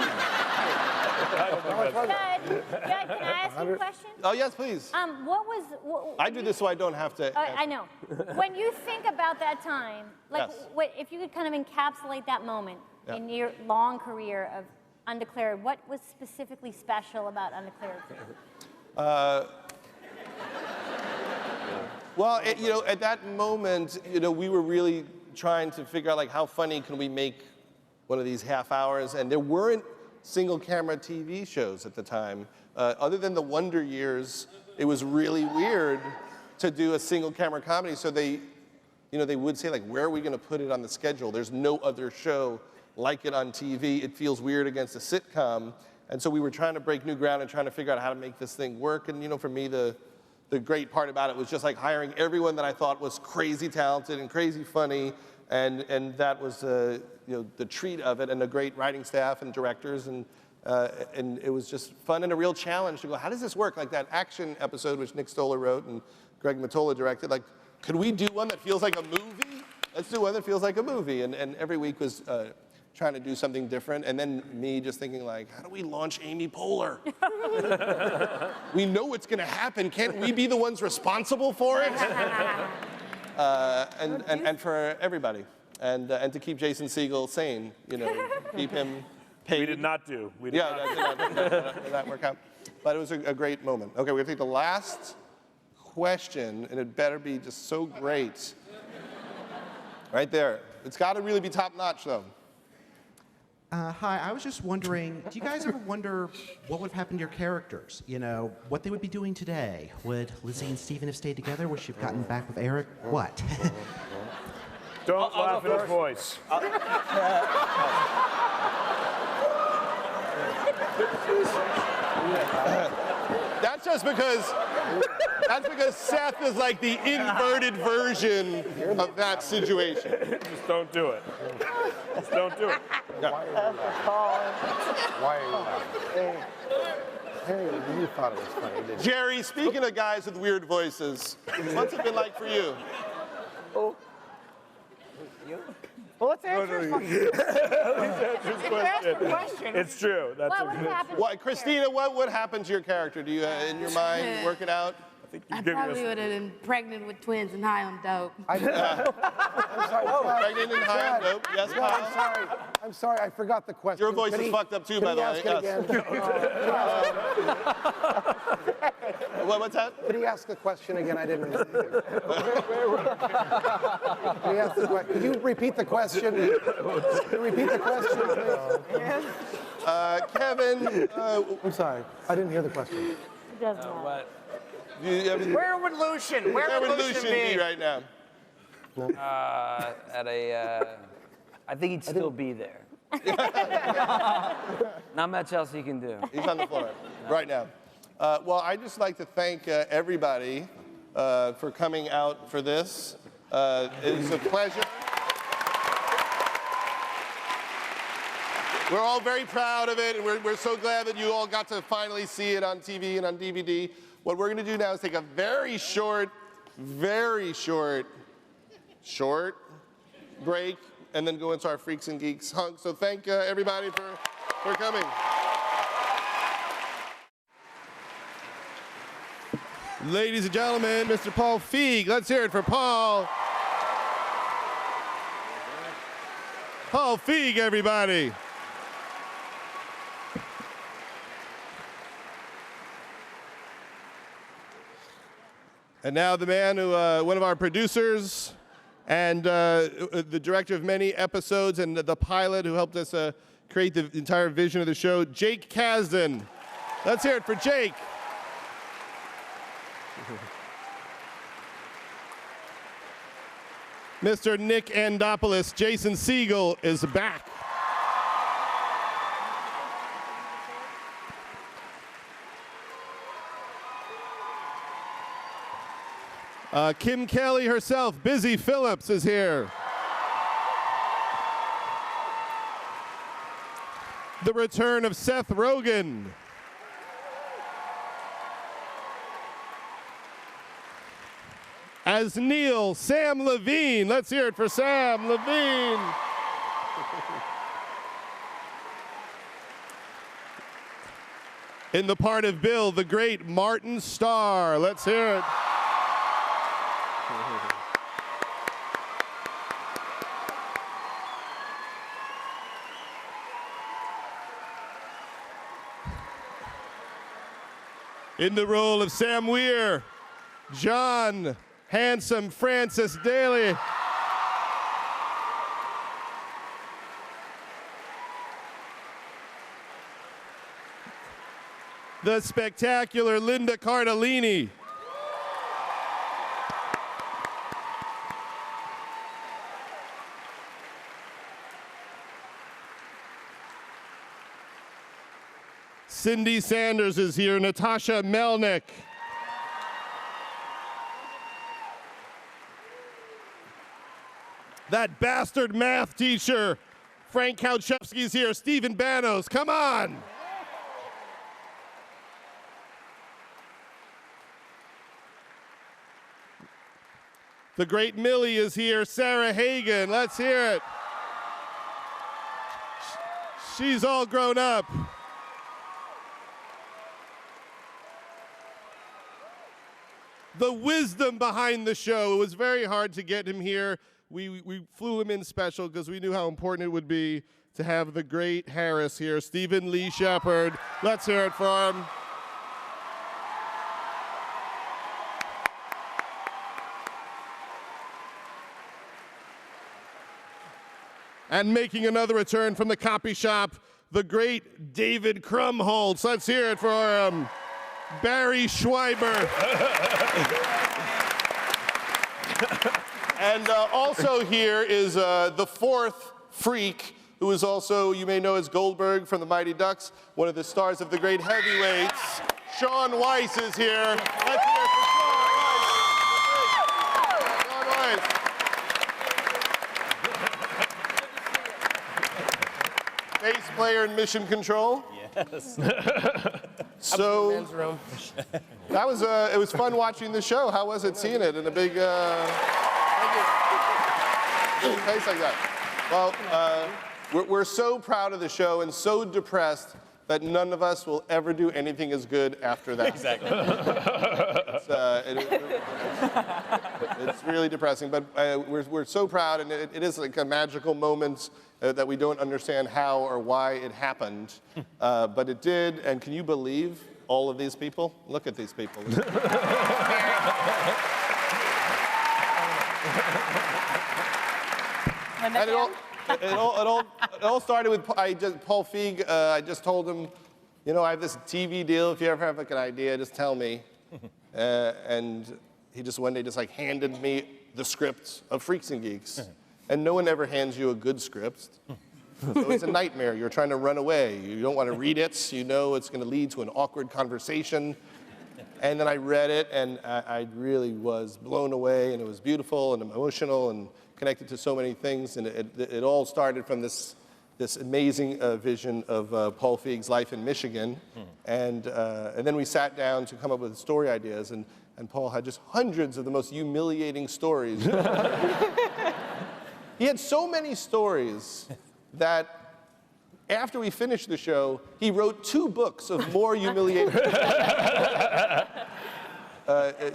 can I ask you a question? Oh, yes, please. I do this so I don't have to. I know. When you think about that time, if you could kind of encapsulate that moment in your long career of Undeclared, what was specifically special about Undeclared for you? Well, at that moment, we were really trying to figure out how funny can we make one of these half hours, and there weren't single camera TV shows at the time. Other than the Wonder Years, it was really weird to do a single camera comedy. So they they would say, like, where are we going to put it on the schedule? There's no other show like it on TV. It feels weird against a sitcom. And so we were trying to break new ground and trying to figure out how to make this thing work. And, for me, the great part about it was just like hiring everyone that I thought was crazy talented and crazy funny. And that was, the treat of it, and a great writing staff and directors. And it was just fun and a real challenge to go, how does this work? Like that action episode, which Nick Stoller wrote and Greg Mottola directed, like, could we do one that feels like a movie? Let's do one that feels like a movie. And every week was trying to do something different. And then me just thinking, like, how do we launch Amy Poehler? We know it's going to happen. Can't we be the ones responsible for it? And for everybody. And to keep Jason Segel sane, keep him paid. We did not do. That did not work out. But it was a great moment. Okay, we're going to take the last question, and it better be just so great. Right there. It's got to really be top-notch, though. Hi, I was just wondering, do you guys ever wonder what would have happened to your characters? What they would be doing today? Would Lizzie and Steven have stayed together? Would she have gotten back with Eric? What? Don't laugh at his voice. That's just because Seth is like the inverted version of that situation. Just don't do it. Just don't do it. Why are you laughing? Hey, you thought it was funny, didn't you? Jerry, speaking of guys with weird voices, what's it been like for you? Well, let's answer his question. It's true. That's What happened? Christina, what would happen to your character? Do you, in your mind, work it out? I probably would have been pregnant with twins and high on dope. I'm sorry. Pregnant and high on dope. Yes, No, Kyle? I'm sorry. I forgot the question. Your voice is fucked up too, by the way. What's that? Could he ask the question again? I didn't. Could he ask the question? Could you repeat the question? Could you repeat the question, please? Kevin. I'm sorry. I didn't hear the question. It doesn't matter. What? Where would Lucian? Where would Lucian be right now? I think he'd still be there. Not much else he can do. He's on the floor right now. Well, I'd just like to thank everybody for coming out for this. It's a pleasure. We're all very proud of it, and we're so glad that you all got to finally see it on TV and on DVD. What we're going to do now is take a very short break, and then go into our Freaks and Geeks hunk. So thank everybody for coming. Ladies and gentlemen, Mr. Paul Feig. Let's hear it for Paul. Paul Feig, everybody. And now the man who, one of our producers and the director of many episodes and the pilot who helped us create the entire vision of the show, Jake Kasdan. Let's hear it for Jake. Mr. Nick Andopolis, Jason Segel is back. Kim Kelly herself, Busy Phillips, is here. The return of Seth Rogen. As Neil, Sam Levine. Let's hear it for Sam Levine. In the part of Bill, the great Martin Starr. Let's hear it. In the role of Sam Weir, John Handsome Francis Daley. The spectacular Linda Cardellini. Cindy Sanders is here. Natasha Melnick. That bastard math teacher, Frank Kauchevsky's here. Stephen Banos, come on. The great Millie is here. Sarah Hagen, let's hear it. She's all grown up. The wisdom behind the show. It was very hard to get him here. We flew him in special because we knew how important it would be to have the great Harris here. Stephen Lee Shepard. Let's hear it for him. And making another return from the copy shop, the great David Krumholtz. Let's hear it for Barry Schweiber. And also here is the fourth freak, who is also, you may know as Goldberg from the Mighty Ducks, one of the stars of the great heavyweights. Sean Weiss is here. Let's hear it for Sean Weiss. Bass player in Mission Control. Yes. So that was it was fun watching the show. How was it seeing it in a big place like that? Well, we're so proud of the show and so depressed that none of us will ever do anything as good after that. Exactly. It's really depressing, but we're so proud, and it is like a magical moment that we don't understand how or why it happened, but it did. And can you believe all of these people? Look at these people. And it all started with Paul Feig. I just told him, you know, I have this TV deal. If you ever have like an idea, just tell me. And he just one day just like handed me the script of Freaks and Geeks. And no one ever hands you a good script. So it's a nightmare. You're trying to run away. You don't want to read it. You know it's going to lead to an awkward conversation. And then I read it, and I really was blown away, and it was beautiful and emotional and connected to so many things. And it all started from this amazing vision of Paul Feig's life in Michigan. And then we sat down to come up with story ideas, and Paul had just hundreds of the most humiliating stories. He had so many stories that after we finished the show, he wrote 2 books of more humiliating stories.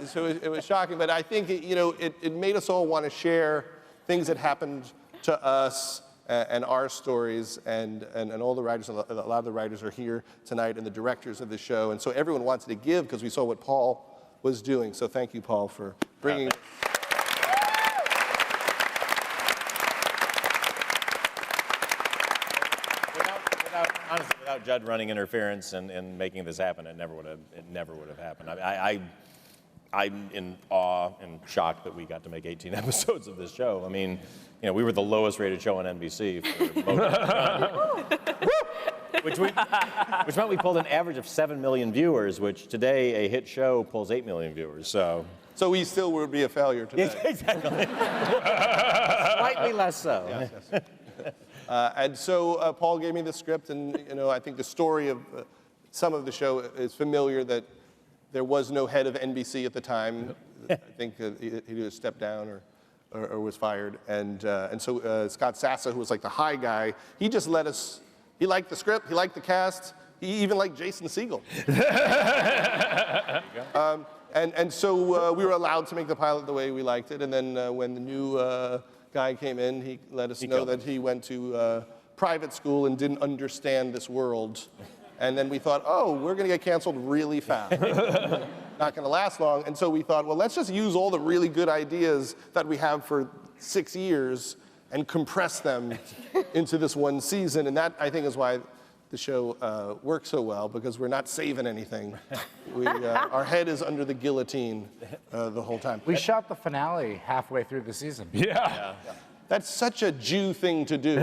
So it was shocking, but I think it made us all want to share things that happened to us and our stories, and all the writers, a lot of the writers are here tonight, and the directors of the show, and so everyone wanted to give because we saw what Paul was doing. So thank you, Paul, for bringing. Honestly, without Judd running interference and making this happen, it never would have happened. I'm in awe and shocked that we got to make 18 episodes of this show. I mean, we were the lowest rated show on NBC for most of the time. which meant we pulled an average of 7 million viewers, which today a hit show pulls 8 million viewers. So we still would be a failure today. Exactly. Slightly less so. Yes. And so Paul gave me the script, and I think the story of some of the show is familiar. That there was no head of NBC at the time. I think he either stepped down or was fired, and so Scott Sassa, who was like the high guy, he just let us. He liked the script. He liked the cast. He even liked Jason Segel. And so we were allowed to make the pilot the way we liked it. And then when the new guy came in, he let us know that he went to private school and didn't understand this world. And then we thought, oh, we're going to get canceled really fast. Not going to last long. And so we thought, well, let's just use all the really good ideas that we have for 6 years and compress them into this one season. And that, I think, is why the show works so well, because we're not saving anything. Our head is under the guillotine the whole time. We shot the finale halfway through the season. Yeah. That's such a Jew thing to do.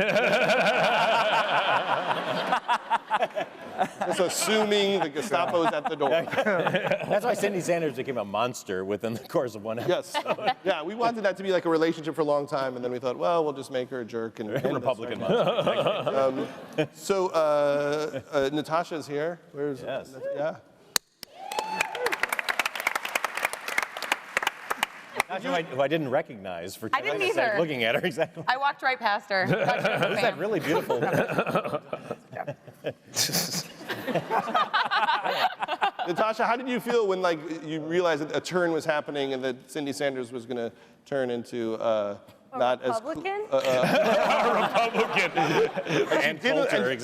Just assuming the Gestapo's at the door. That's why Cindy Sanders became a monster within the course of one episode. Yes. Yeah, we wanted that to be like a relationship for a long time, and then we thought, well, we'll just make her a jerk. And Republican monster. So Natasha's here. Where's? Yes. Yeah. Who I didn't recognize for 10 I didn't minutes either. looking at her exactly. I walked right past her. Who's that really beautiful? Natasha, how did you feel when you realized that a turn was happening and that Cindy Sanders was going to turn into not Republican? as Republican.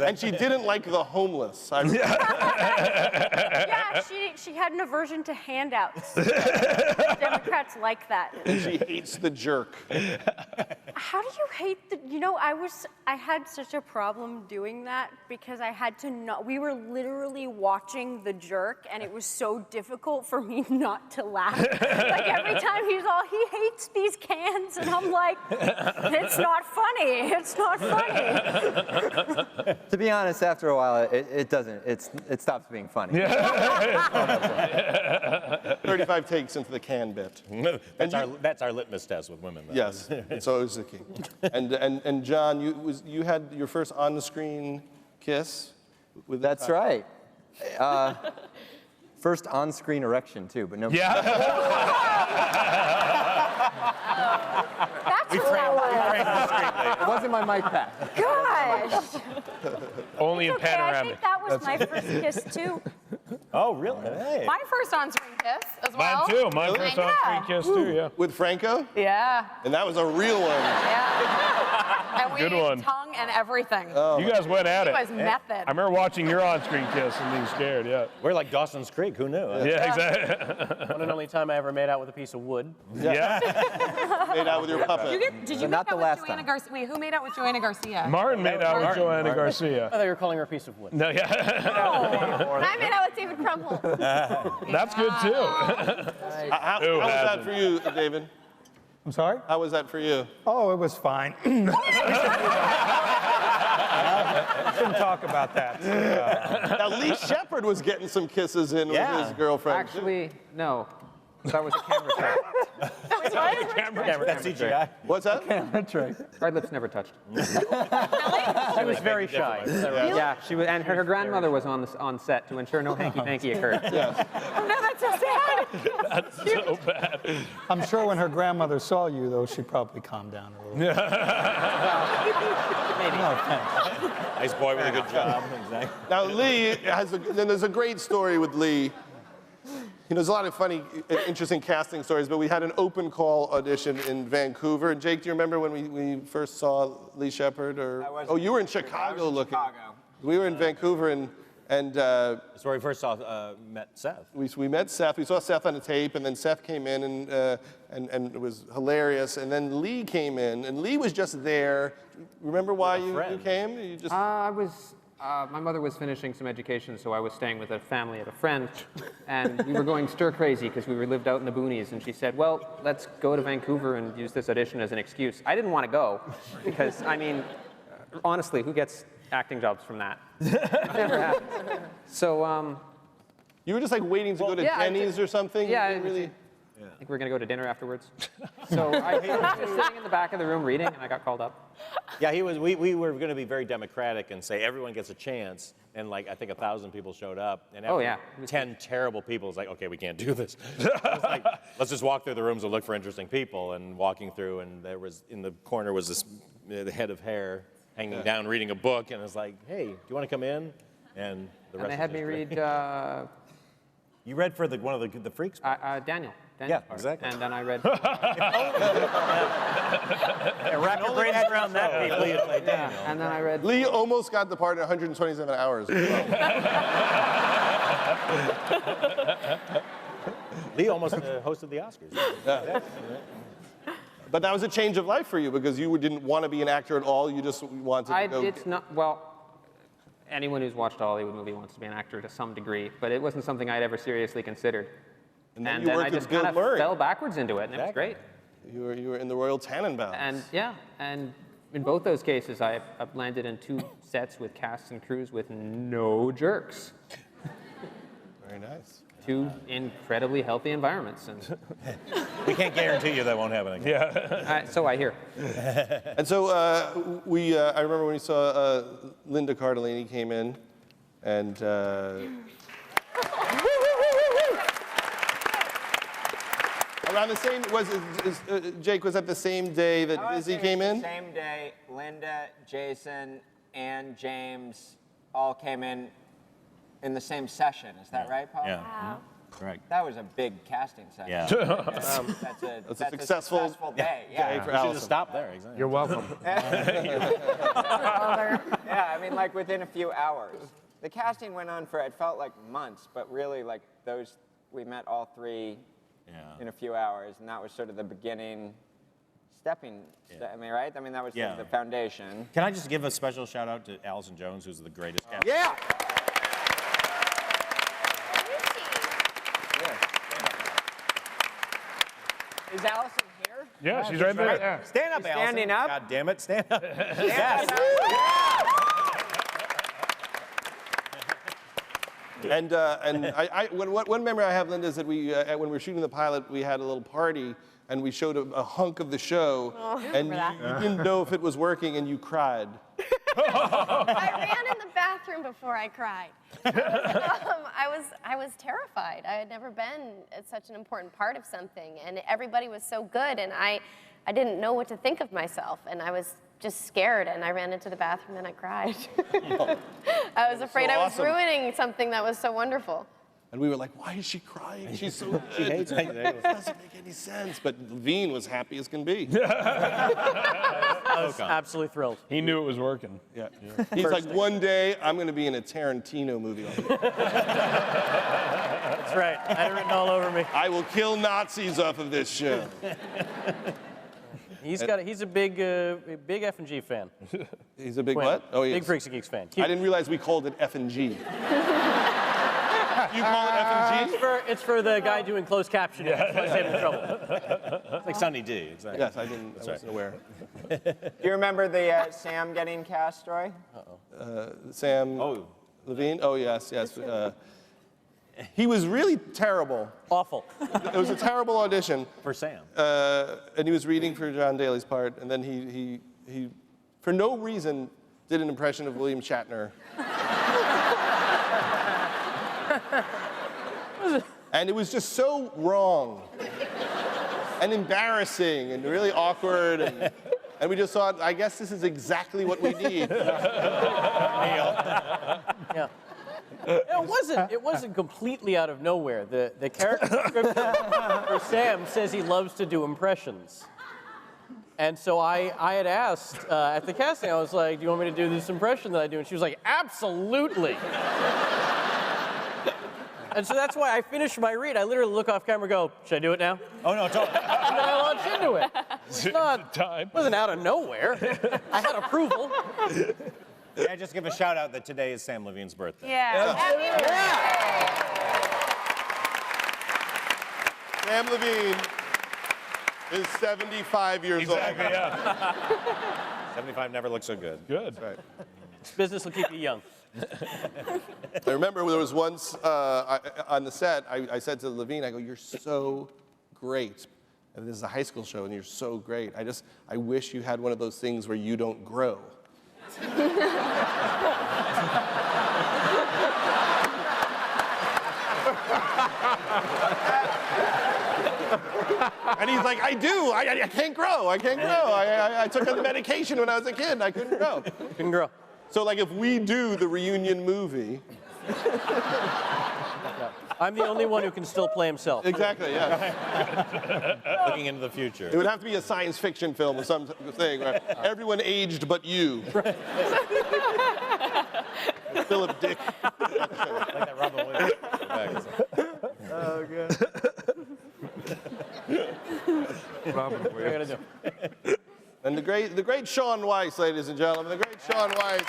And she didn't like the homeless. Yeah, she had an aversion to handouts. Democrats like that. And she hates the jerk. How do you hate the? I had such a problem doing that because I had to not. We were literally watching the jerk, and it was so difficult for me not to laugh. Like every time he hates these cans, and I'm like, it's not funny. It's not funny. To be honest, after a while, it doesn't. It stops being funny. 35 takes into the can bit. That's our litmus test with women. Though. Yes, it's always the key. And John, you had your first on-the-screen kiss with That's right. First on-screen erection too, but no. That's It wasn't my mic pack. Gosh. Only in Okay, I panoramic. think that was my first kiss too. Oh, really? Hey. My first on-screen kiss as well. Mine too. My first on-screen kiss too. Yeah. With Franco? Yeah. And that was a real one. Yeah. And we Good ate one. tongue and everything. You guys went at it. It was method. I remember watching your on-screen kiss and being scared. Yeah. We're like Dawson's Creek. Who knew? Yeah, exactly. One and only time I ever made out with a piece of wood. Yeah. Made out with your puppet. Did you make out with Joanna Garcia? Wait, who made out with Joanna Garcia? Martin made out with Joanna Garcia. I thought you were calling her a piece of wood. No, yeah. I made out with David Crumple. That's good too. How was that for you, David? I'm sorry? How was that for you? Oh, it was fine. Shouldn't talk about that. Now, Lee Shepard was getting some kisses in with his girlfriend. Actually, no. That was a camera trick. That's CGI. What's that? Camera trick. Our lips never touched. She was very shy. Yeah, she was, and her grandmother was on set to ensure no hanky-panky occurred. Yes. Oh, no, that's so sad. That's so bad. I'm sure when her grandmother saw you, though, she probably calmed down a little. Maybe. No, thanks. Nice boy with a good job. Exactly. Now, Lee then there's a great story with Lee. There's a lot of funny, interesting casting stories, but we had an open call audition in Vancouver. And Jake, do you remember when we first saw Lee Shepard? Oh, you were in Chicago looking. We were in Vancouver, and That's where we first met Seth. We met Seth. We saw Seth on the tape, and then Seth came in, and it was hilarious. And then Lee came in, and Lee was just there. Remember why you came? You just... My mother was finishing some education, so I was staying with a family of a friend, and we were going stir crazy because we lived out in the boonies, and she said, well, let's go to Vancouver and use this audition as an excuse. I didn't want to go because, I mean, honestly, who gets acting jobs from that? Never happened. So, you were just like waiting to go to Denny's or something? Yeah, I think we're gonna go to dinner afterwards. So I was just sitting in the back of the room reading, and I got called up. Yeah, he was. We were going to be very democratic and say everyone gets a chance, and like I think 1,000 people showed up, and after 10 terrible people, it's like, okay, we can't do this. It's like, let's just walk through the rooms and look for interesting people. And walking through, and there was in the corner was this the head of hair hanging down, reading a book, and it's like, hey, do you want to come in? And the rest. And they had me read. You read for one of the freaks? Daniel. Yeah, exactly. And then I read. Wrap your brains around that, people. Yeah, and then I read. Lee almost got the part in 127 hours. Lee almost hosted the Oscars. Yeah. But that was a change of life for you because you didn't want to be an actor at all. You just wanted to go. It's not, well, anyone who's watched a Hollywood movie wants to be an actor to some degree, but it wasn't something I'd ever seriously considered. And then I just kind of fell backwards into it, and it was great. You were in the Royal Tannenbaums. And yeah, and in both those cases, I've landed in 2 sets with casts and crews with no jerks. Very nice. 2 incredibly healthy environments. And We can't guarantee you that won't happen again. Yeah. so I hear. And so I remember when we saw Linda Cardellini came in, and around the same, Jake, was that the same day that Lizzie came in? The same day, Linda, Jason, and James all came in the same session. Is that right, Paul? Yeah. Wow. Correct. That was a big casting session. Yeah. That's a successful day. Yeah. Yeah. You should have stopped there. Exactly. You're welcome. Yeah, I mean, like within a few hours. The casting went on for, it felt like months, but really like we met all 3 in a few hours, and that was sort of the beginning stepping, I mean, right? I mean, that was sort of the foundation. Can I just give a special shout out to Allison Jones, who's the greatest cast? Yeah! Is Allison here? Yeah, she's right there. Yeah. Stand up, She's Allison. standing up? God damn it, stand up. Yes. And one memory I have, Linda, is that when we were shooting the pilot, we had a little party, and we showed a hunk of the show, and you didn't know if it was working, and you cried. I ran in the bathroom before I cried. I was terrified. I had never been at such an important part of something, and everybody was so good, and I didn't know what to think of myself, and I was just scared, and I ran into the bathroom and I cried. I was afraid I was ruining something that was so wonderful. And we were like, why is she crying? She's so good. She hates it. It doesn't make any sense. But Levine was happy as can be. I was absolutely thrilled. He knew it was working. Yeah. He's like, one day I'm going to be in a Tarantino movie. That's right. I had it written all over me. I will kill Nazis off of this show. He's a big F&G fan. He's a big Quinn. what? Oh, yes. Big Freaks and Geeks fan. I didn't realize we called it F&G. You call it F&G? It's for the guy doing closed captioning. That's why I saved him trouble. It's like Sunny D, exactly. Yes, I wasn't aware. Do you remember the Samm getting cast story? Samm Levine? Oh, yes. He was really terrible. Awful. It was a terrible audition. For Samm. And he was reading for John Daley's part, and then he for no reason, did an impression of William Shatner. And it was just so wrong and embarrassing and really awkward. And we just thought, I guess this is exactly what we need. Yeah. It wasn't completely out of nowhere. The character description for Samm says he loves to do impressions. And so I had asked at the casting, I was like, do you want me to do this impression that I do? And she was like, absolutely. And so that's why I finished my read. I literally look off camera and go, should I do it now? Oh, no, don't. And then I launch into it. It wasn't out of nowhere. I had approval. Can I just give a shout out that today is Samm Levine's birthday? Yeah. Happy birthday. Samm Levine is 75 years old. Exactly, yeah. 75 never looked so good. Good. Right. This business will keep you young. I remember there was once on the set, I said to Levine, I go, you're so great. And this is a high school show, and you're so great. I wish you had one of those things where you don't grow. And he's like, I do. I can't grow. I can't grow. I took the medication when I was a kid. I couldn't grow. Couldn't grow. So, like, if we do the reunion movie. I'm the only one who can still play himself. Exactly, yeah. Looking into the future. It would have to be a science fiction film or something where everyone aged but you. Philip Dick. Like that Robin Williams. Oh, God. Robin What are you gonna do? And the great Sean Weiss, ladies and gentlemen, the great Sean Weiss.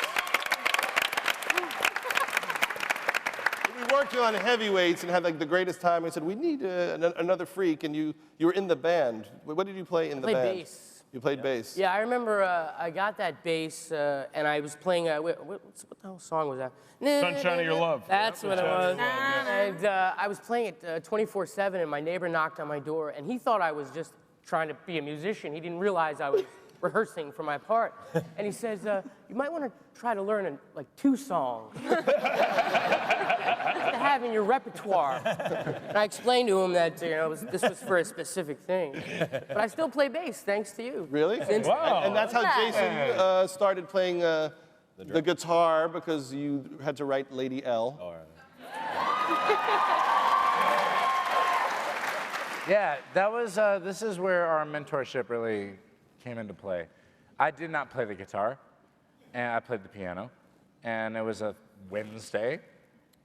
We worked on heavyweights and had like the greatest time. I said, we need another freak, and you were in the band. What did you play in the band? I played bass. You played bass. Yeah, I remember I got that bass, and I was playing, what the hell song was that? Sunshine of Your Love. That's what it was. And I was playing it 24/7, and my neighbor knocked on my door, and he thought I was just trying to be a musician. He didn't realize I was rehearsing for my part. And he says, you might want to try to learn like 2 songs to have in your repertoire. And I explained to him that this was for a specific thing. But I still play bass, thanks to you. Really? Wow. And that's how Jason started playing the guitar, because you had to write Lady L. All right. Yeah, that was, this is where our mentorship really came into play. I did not play the guitar, and I played the piano. And it was a Wednesday,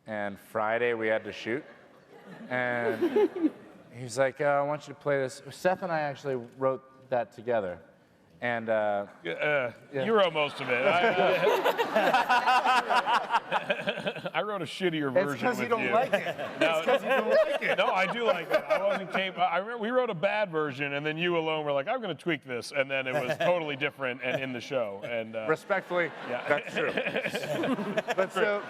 and Friday we had to shoot. And he was like, I want you to play this. Seth and I actually wrote that together. And you wrote most of it. I wrote a shittier version. It's because you don't you. like it. No, It's because you don't like it. No, I do like it. I wasn't capable. I remember we wrote a bad version, and then you alone were like, "I'm going to tweak this," and then it was totally different and in the show. And respectfully, yeah. that's true. But so,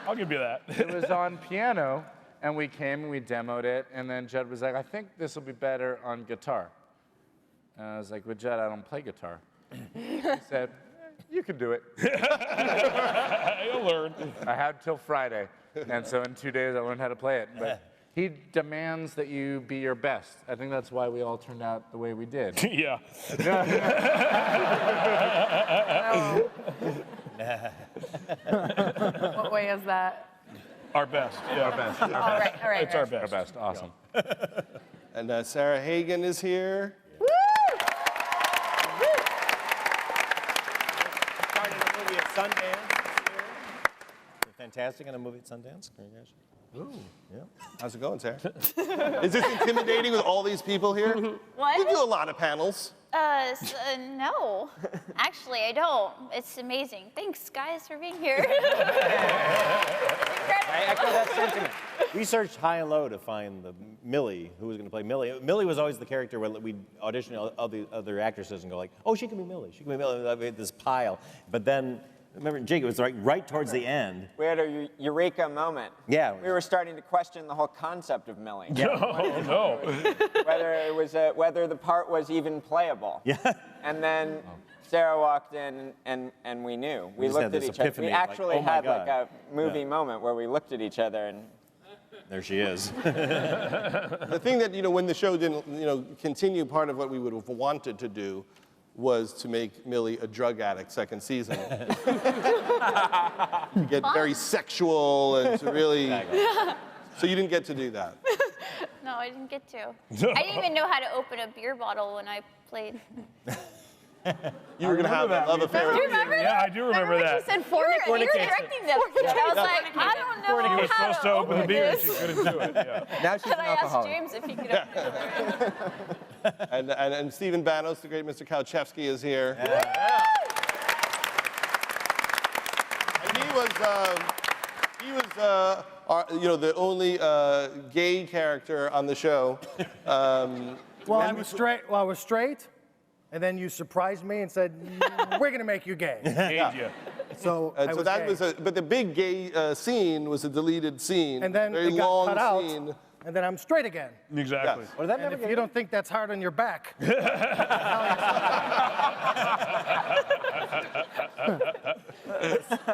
I'll give you that. It was on piano, and we came and we demoed it, and then Judd was like, "I think this will be better on guitar." And I was like, "Well, Judd, I don't play guitar." He said, "You can do it." You'll learn. I had till Friday, and so in 2 days I learned how to play it. But he demands that you be your best. I think that's why we all turned out the way we did. Yeah. What way is that? Our best. Yeah. Our best. All right, all right. It's our best. Our best. Awesome. And Sarah Hagen is here. Started a movie at Sundance this year. Fantastic in a movie at Sundance. Congratulations. Ooh. Yeah. How's it going, Sarah? Is this intimidating with all these people here? What? You do a lot of panels. No. Actually, I don't. It's amazing. Thanks, guys, for being here. I echo that sentiment. We searched high and low to find the Millie, who was going to play Millie. Millie was always the character where we'd audition all the other actresses and go like, oh, she can be Millie. She can be Millie. We had this pile. But then, remember, Jake, it was right towards the end. We had a eureka moment. Yeah. We were starting to question the whole concept of Millie. Yeah. No. Whether the part was even playable. Yeah. And then Sarah walked in and we knew. We just looked had at this each other. epiphany, We like, actually oh my had God. like a movie moment where we looked at each other and There she is. The thing that, when the show didn't, continue, part of what we would have wanted to do was to make Millie a drug addict second season. To get very sexual and to really... So you didn't get to do that. No, I didn't get to. I didn't even know how to open a beer bottle when I played. You were going to have a love affair. Do you remember that? Yeah, I do remember when that. she said you were directing them. I was like, I don't know He was how supposed to open the beer and she this. couldn't do it. Yeah. Now she's And an I asked alcoholic. James if he could open it. And Stephen Banos, the great Mr. Kalchevsky, is here. And he was the only gay character on the show. Well, I was straight, and then you surprised me and said, "We're gonna make you gay." Yeah. So, So that was but the big gay scene was a deleted scene. and then very it got long cut out, scene. and then I'm straight again. Exactly. Yes. Well, that And never if get you don't think that's hard on your back,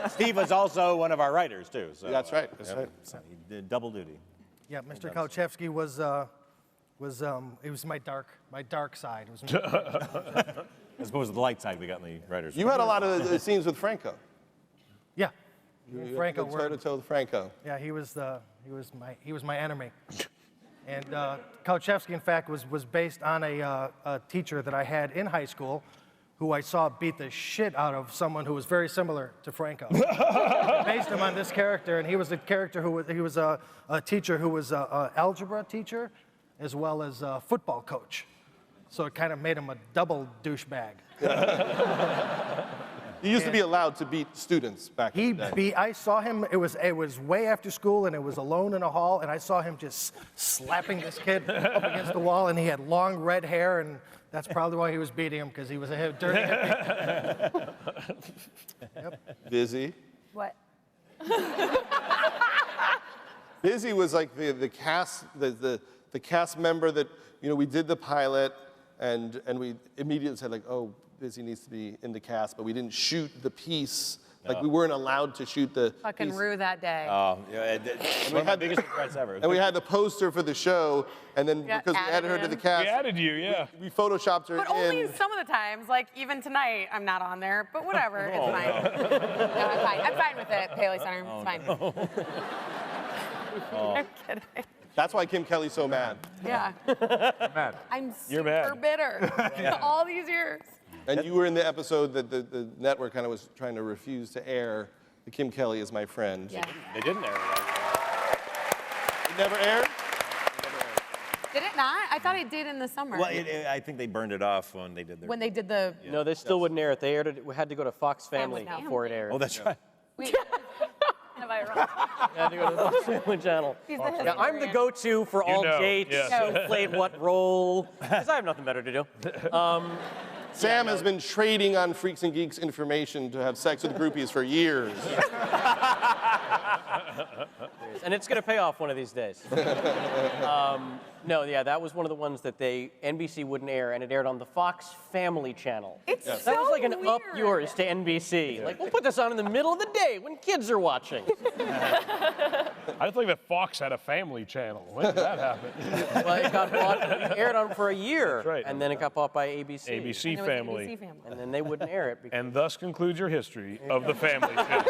Steve was also one of our writers, too. So, That's right. That's right. So he did double duty. yeah, Mr. Kalchevsky was my dark side. It was As opposed to the light side we got in the writers. You had a lot of scenes with Franco. yeah. You Franco had toe to toe with Franco. Yeah, he was my enemy. And Kalchevsky, in fact, was based on a teacher that I had in high school, who I saw beat the shit out of someone who was very similar to Franco. Based him on this character, and he was a character he was a teacher who was an algebra teacher, as well as a football coach. So it kind of made him a double douchebag. He used to be allowed to beat students back in the day. I saw him, it was way after school, and it was alone in a hall, and I saw him just slapping this kid up against the wall, and he had long red hair, and that's probably why he was beating him, because he was a dirty hippie. Yep. Busy. What? Busy was like the cast member that, you know, we did the pilot, and we immediately said, like, oh, Busy needs to be in the cast, but we didn't shoot the piece. Like, we weren't allowed to shoot the Fucking piece. rue that day. Oh, yeah, one of my biggest regrets ever. And we had the poster for the show, and then Yeah, because we added her to the cast. We added you, yeah. We photoshopped her But in. only some of the times, like even tonight, I'm not on there. But whatever, it's fine. No, I'm fine. I'm fine with it, Paley Center. It's fine. I'm kidding. That's why Kim Kelly's so mad. Yeah. Mad. I'm You're super mad. bitter. All these years. And you were in the episode that the network kind of was trying to refuse to air. The Kim Kelly is my friend. Yeah. They didn't air it. It never aired? Did it not? I thought it did in the summer. Well, I think they burned it off when they did their. When they did the. No, they still wouldn't air it. They aired it. We had to go to Fox Family now. before it aired. Oh, that's right. Have I wrong? I had to go to the Fox Family channel. He's the Yeah, I'm the go-to for You all know, dates, yes. who played what role, because I have nothing better to do. Sam has been trading on Freaks and Geeks information to have sex with groupies for years. And it's going to pay off one of these days. No, yeah, that was one of the ones that NBC wouldn't air, and it aired on the Fox Family channel. It's That was like an up weird. yours to NBC. Like, we'll put this on in the middle of the day when kids are watching. I didn't think that Fox had a family channel. When did that happen? Well, it got bought, it aired on for a year, That's right. and then it got bought by ABC. ABC And it was Family. ABC Family. And then they wouldn't air it. Because And thus concludes your history of the family channel.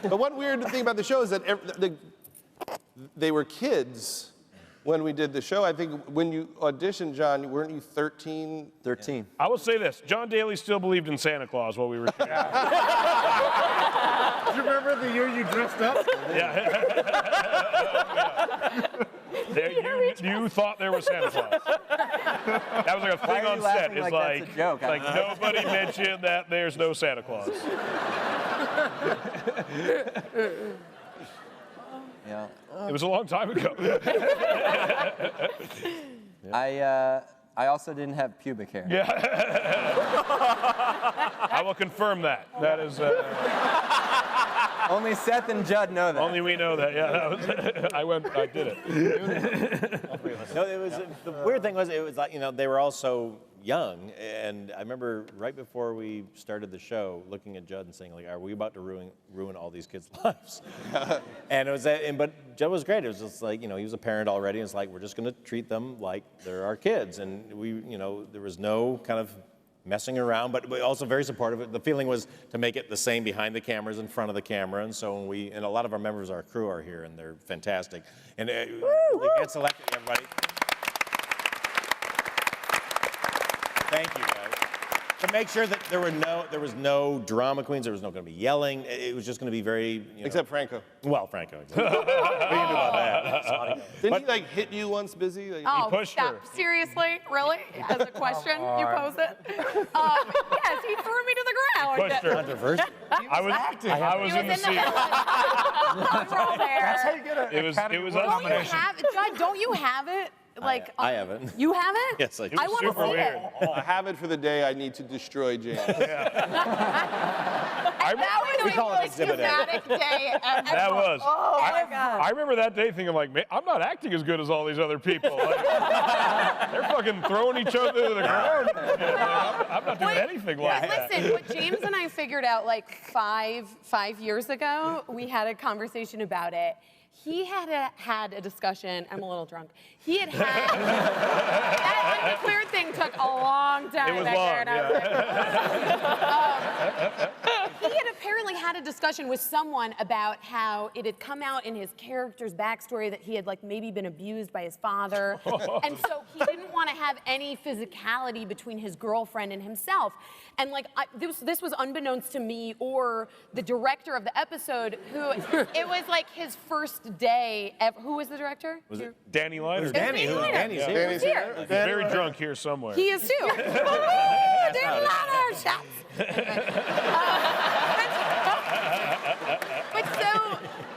But one weird thing about the show is that they were kids when we did the show. I think when you auditioned, John, weren't you 13? 13. I will say this: John Daley still believed in Santa Claus while we were shooting. Do you remember the year you dressed up? Yeah. You thought there was Santa Claus. That was like a Why thing are on you set. laughing It's like like, that's a joke? like nobody mentioned that there's no Santa Claus. Yeah. It was a long time ago. I also didn't have pubic hair. Yeah. I will confirm that. That is. Only Seth and Judd know that. Only we know that. Yeah, that was. I did it. No, it was the weird thing was it was like, you know, they were all so young, and I remember right before we started the show, looking at Judd and saying, like, "Are we about to ruin all these kids' lives?" And it was, but Judd was great. It was just like, you know, he was a parent already, and it's like, we're just going to treat them like they're our kids, and we, you know, there was no kind of messing around, but also very supportive. The feeling was to make it the same behind the cameras, in front of the camera, and so when and a lot of our members of our crew are here, and they're fantastic. And they get selected, everybody. Thank you, guys. To make sure that there was no drama queens, there was no going to be yelling. It was just going to be very, you know, Except Franco. Well, Franco. What can do about that? Didn't he like hit you once, Busy? Like, Oh, he pushed stop. her. Seriously? Really? As a question, you pose it? Yes, he threw me to the ground. Pushed her. Controversial. I was in the scene. That's how you get it was Don't you have it? Judd, don't you have it? Like, I haven't. you have it? Yes, I do. I want to see it. I have it for the day I need to destroy James. That was We the call it most exhibit A. dramatic day ever. That was. Oh my God. I remember that day thinking, like, man, I'm not acting as good as all these other people. Like, they're fucking throwing each other to the ground. I'm not doing anything like that. Listen, what James and I figured out like five years ago, we had a conversation about it. He had a discussion. I'm a little drunk. He had that undeclared thing took a long time. It was back long, there, and I was like, he had apparently had a discussion with someone about how it had come out in his character's backstory that he had like maybe been abused by his father, and so he didn't want to have any physicality between his girlfriend and himself. And like this was unbeknownst to me or the director of the episode, who it was like his first day ever. Who was the director? Was it Danny Liner? Danny. Danny's here. He's very drunk here somewhere. He is too. pass out.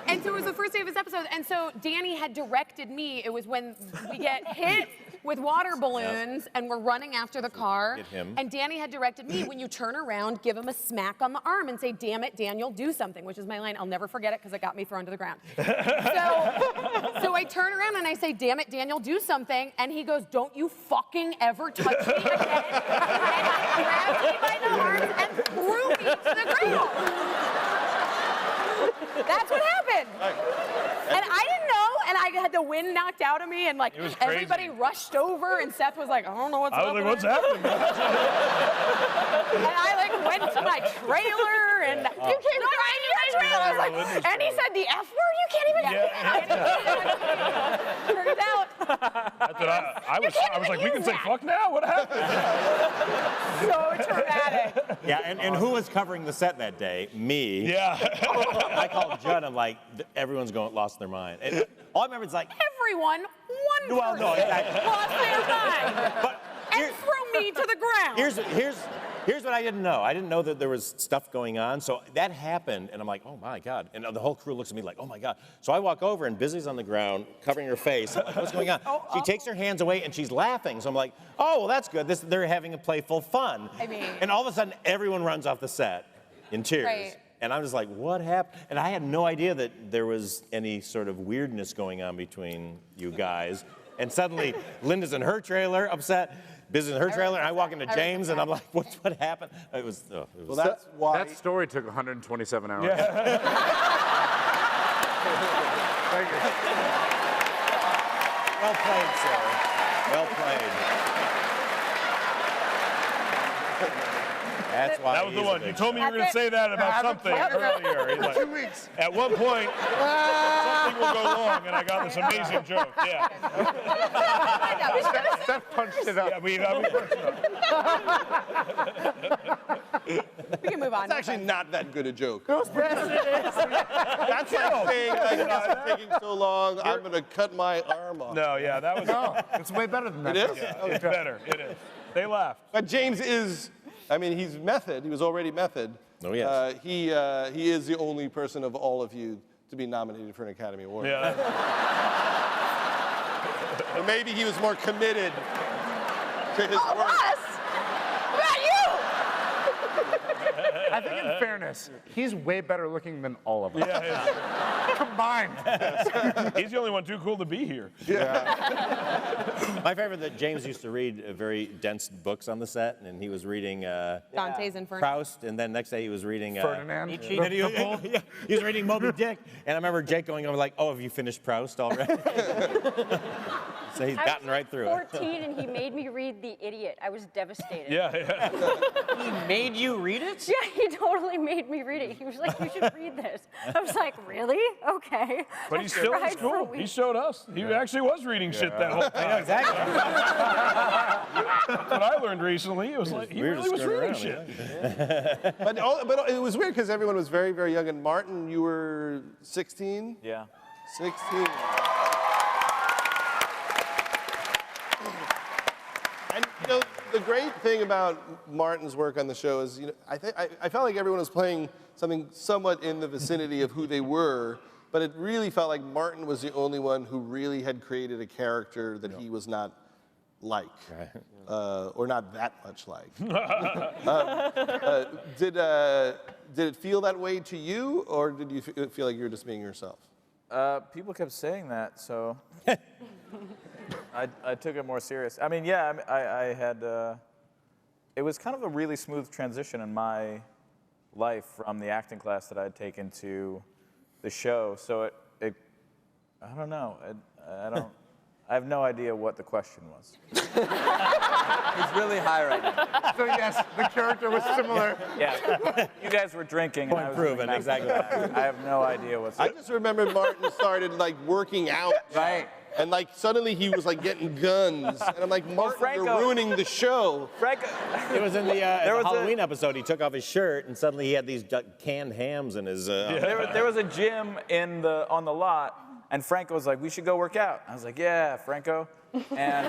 And so it was the first day of this episode, and so Danny had directed me. It was when we get hit with water balloons and we're running after the car. Get him. And Danny had directed me, when you turn around, give him a smack on the arm and say, "Damn it, Daniel, do something," which is my line. I'll never forget it because it got me thrown to the ground. So I turn around and I say, "Damn it, Daniel, do something," and he goes, "Don't you fucking ever touch me again." And grabbed me by the arms and threw me to the ground. That's what happened. And I didn't know, and I had the wind knocked out of me, and like everybody rushed over, and Seth was like, "I don't know what's happening." I was like, "What's happening?" And I like went to my trailer, and you came crying to my trailer. I was like, and he said the F word. You can't even. Turns out. I was like, "We can say fuck now? What happened?" So traumatic. Yeah, and who was covering the set that day? Me. Yeah. I called Judd. I'm like, everyone's lost their mind. And all I remember is like, Everyone, one person no, exactly. lost their mind. But and threw me to the ground. Here's what I didn't know. I didn't know that there was stuff going on. So that happened, and I'm like, oh my God. And the whole crew looks at me like, oh my God. So I walk over, and Busy's on the ground, covering her face. I'm like, what's going on? She takes her hands away, and she's laughing. So I'm like, oh, well, that's good. They're having a playful fun. And all of a sudden, everyone runs off the set in tears. Right. And I was like, what happened? And I had no idea that there was any sort of weirdness going on between you guys. And suddenly, Linda's in her trailer, upset. Busy's in her trailer, and I walk into James, and I'm like, what happened? It was. Well, that's why. That story took 127 hours. Yeah. Thank you. Well played, sir. Well played. That's why. That was the one. You told me you were going to say that about something earlier. He's like, 2 weeks. At one point, something will go wrong, and I got this amazing joke. Yeah. Seth punched it up. Yeah, we punched it up. We can move on. It's actually not that good a joke. Yes, it is. That's like saying, like, it's taking so long, I'm going to cut my arm off. No, yeah, that was. No, it's way better than that. It is? Yeah, it's better. It is. They laughed. But James is, I mean, he's method. He was already method. Oh, yes. He is the only person of all of you to be nominated for an Academy Award. Yeah. Or maybe he was more committed to his work. Us? About you? I think in fairness, he's way better looking than all of us. Yeah, combined. He's the only one too cool to be here. Yeah. My favorite that James used to read very dense books on the set, and he was reading Dante's Inferno. Proust, and then next day he was reading Ferdinand. He was reading Moby Dick, and I remember Jake going over like, "Oh, have you finished Proust already?" So he's gotten right through it. I was 14 and he made me read The Idiot. I was devastated. Yeah. He made you read it? Yeah, he totally made me read it. He was like, "You should read this." I was like, "Really? Okay." But he's still in school. He showed us. He actually was reading shit that whole time. I know, exactly. That's what I learned recently. It was like, he really was reading shit. But it was weird because everyone was very, very young. And Martin, you were 16? Yeah. 16. And, you know, the great thing about Martin's work on the show is, you know, I felt like everyone was playing something somewhat in the vicinity of who they were, but it really felt like Martin was the only one who really had created a character that he was not like, or not that much like. Did it feel that way to you, or did you feel like you were just being yourself? People kept saying that, so I took it more serious. I mean, yeah, I had. It was kind of a really smooth transition in my life from the acting class that I had taken to the show. So it I don't know. I have no idea what the question was. He's really high right now. So yes, the character was similar. Yeah, you guys were drinking. Point proven, exactly. I have no idea what's. I just remember Martin started like working out. Right. And like suddenly he was like getting guns, and I'm like, Martin, you're ruining the show. It was in the Halloween episode. He took off his shirt, and suddenly he had these canned hams in his. There was a gym on the lot, and Franco was like, "We should go work out." I was like, "Yeah, Franco." And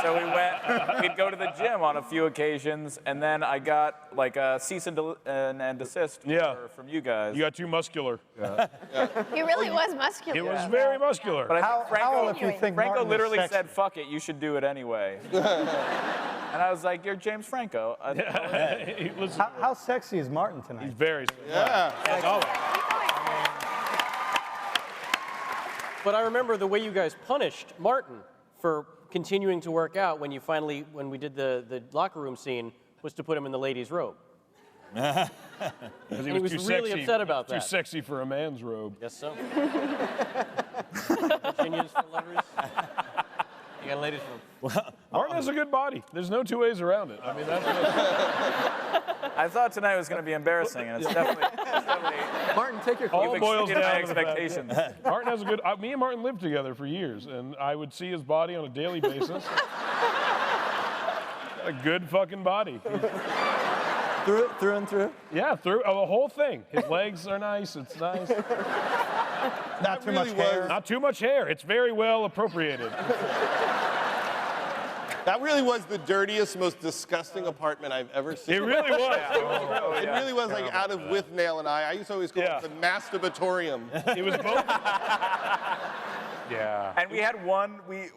So we'd go to the gym on a few occasions, and then I got like a cease and desist from you guys. You got too muscular. He really was muscular. It was very muscular. But I think Franco, if you think Franco Martin was literally sexy? said, "Fuck it, you should do it anyway." And I was like, "You're James Franco." How sexy is Martin tonight? He's very sexy. Yeah. But I remember the way you guys punished Martin for continuing to work out when we did the locker room scene, was to put him in the ladies' robe. Because he was too really sexy, upset about that. Too sexy for a man's robe. Yes, so. Virginia's for lovers. You got a ladies' robe. Martin has a good body. There's no two ways around it. I mean, that's I thought tonight was going to be embarrassing, and it's definitely Martin, take your all boils exceeded my down to the fact- expectations. Martin has a good. Me and Martin lived together for years, and I would see his body on a daily basis. A good fucking body. Through and through? Yeah, through the whole thing. His legs are nice. It's nice. Not too much hair. Not too much hair. It's very well appropriated. That really was the dirtiest, most disgusting apartment I've ever seen. It really was. It really was like out of with nail and eye. I used to always call it the masturbatorium. It was both. Yeah. And we had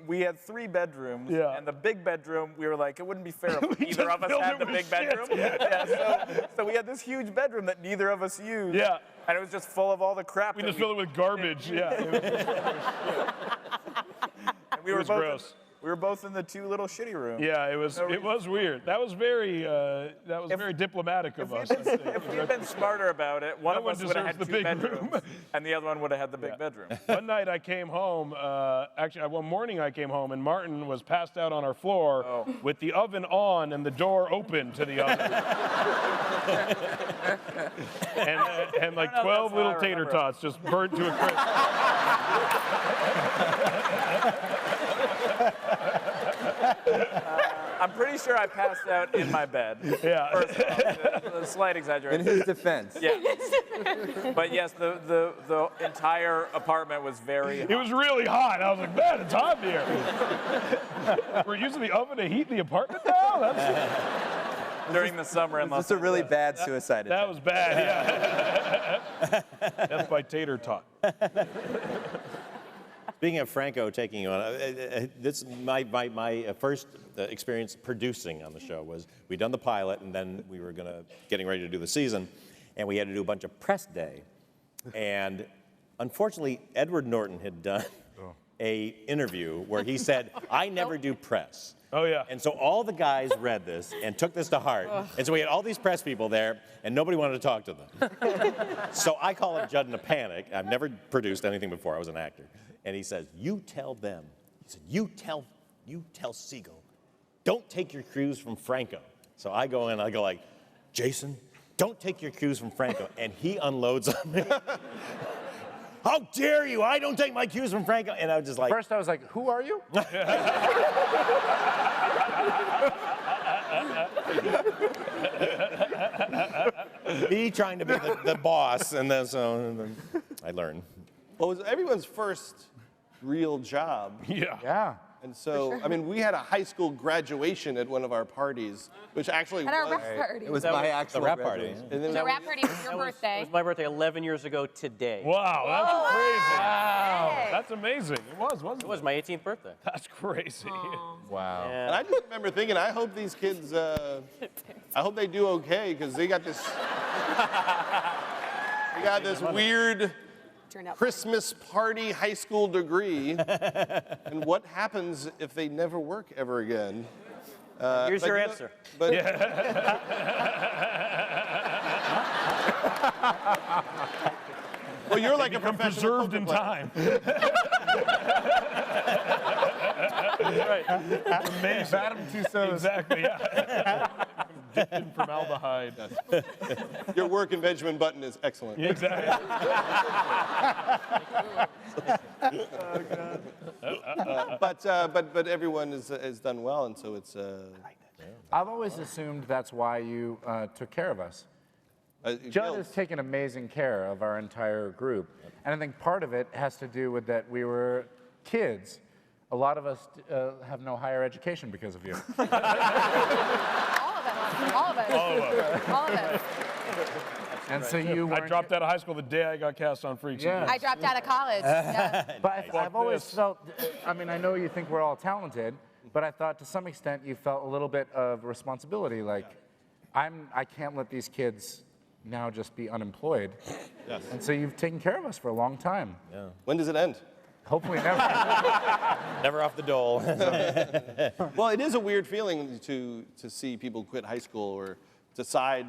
we had 3 bedrooms, and the big bedroom, we were like, it wouldn't be fair if either of us had the big bedroom. So we had this huge bedroom that neither of us used. Yeah. And it was just full of all the crap. We just filled it with garbage. Yeah. And we It were was both gross. We were both in the 2 little shitty rooms. Yeah, it was weird. That was very very diplomatic of us. If we had been smarter about it, one of us would have had deserves 2 the big bedrooms, and the other one would have had the big bedroom. One night I came home, one morning I came home, and Martin was passed out on our floor with the oven on and the door open to the oven. and like 12 little tater tots just burnt to a crisp. I'm pretty sure I passed out in my bed. Yeah. First off, a slight exaggeration. In his defense. Yeah. But yes, the entire apartment was very hot. It was really hot. I was like, man, it's hot in here. We're using the oven to heat the apartment now? During the summer in Los It's a really bad suicide That attempt. was bad, yeah. That's by tater tot. Speaking of Franco taking you on, this my first experience producing on the show was we'd done the pilot and then we were getting ready to do the season, and we had to do a bunch of press day, and unfortunately Edward Norton had done a interview where he said, "I never do press." Oh, yeah. And so all the guys read this and took this to heart. And so we had all these press people there, and nobody wanted to talk to them. So I call up Judd in a panic. I've never produced anything before. I was an actor. And he says, "You tell them." He said, "You tell Segel, don't take your cues from Franco." So I go in, I go like, "Jason, don't take your cues from Franco." And he unloads on me. "How dare you? I don't take my cues from Franco." And I was just like... First I was like, who are you? Me trying to be the boss, and then I learned. Well, it was everyone's first real job. Yeah. And so, I mean, we had a high school graduation at one of our parties, which actually At our was... rap party. It was my actual rap party. And then The rap party was your birthday. It was my birthday 11 years ago today. Wow, that's crazy. Wow. That's amazing. It was, wasn't it? It was my 18th birthday. That's crazy. Wow. Yeah. And I just remember thinking, I hope these kids, I hope they do okay, because they got this... they got this weird... Christmas party high school degree, and what happens if they never work ever again? Here's your answer. But well, you're like a professional preserved in poker time. player. Right. Amazing. Madam Tussauds. Exactly, yeah. Dipped in formaldehyde. Your work in Benjamin Button is excellent. Yeah, exactly. But everyone has done well, and so it's. I've always assumed that's why you took care of us. Judd has taken amazing care of our entire group. And I think part of it has to do with that we were kids a lot of us have no higher education because of you. All of us. All of us. All of us. All of us. And so you I dropped out of high school the day I got cast on Freaks. Yeah. I dropped out of college. Yeah. But I've always felt, I mean, I know you think we're all talented, but I thought to some extent you felt a little bit of responsibility. Like, I can't let these kids now just be unemployed. Yes. And so you've taken care of us for a long time. Yeah. When does it end? Hopefully never. Never off the dole. Well, it is a weird feeling to see people quit high school or decide,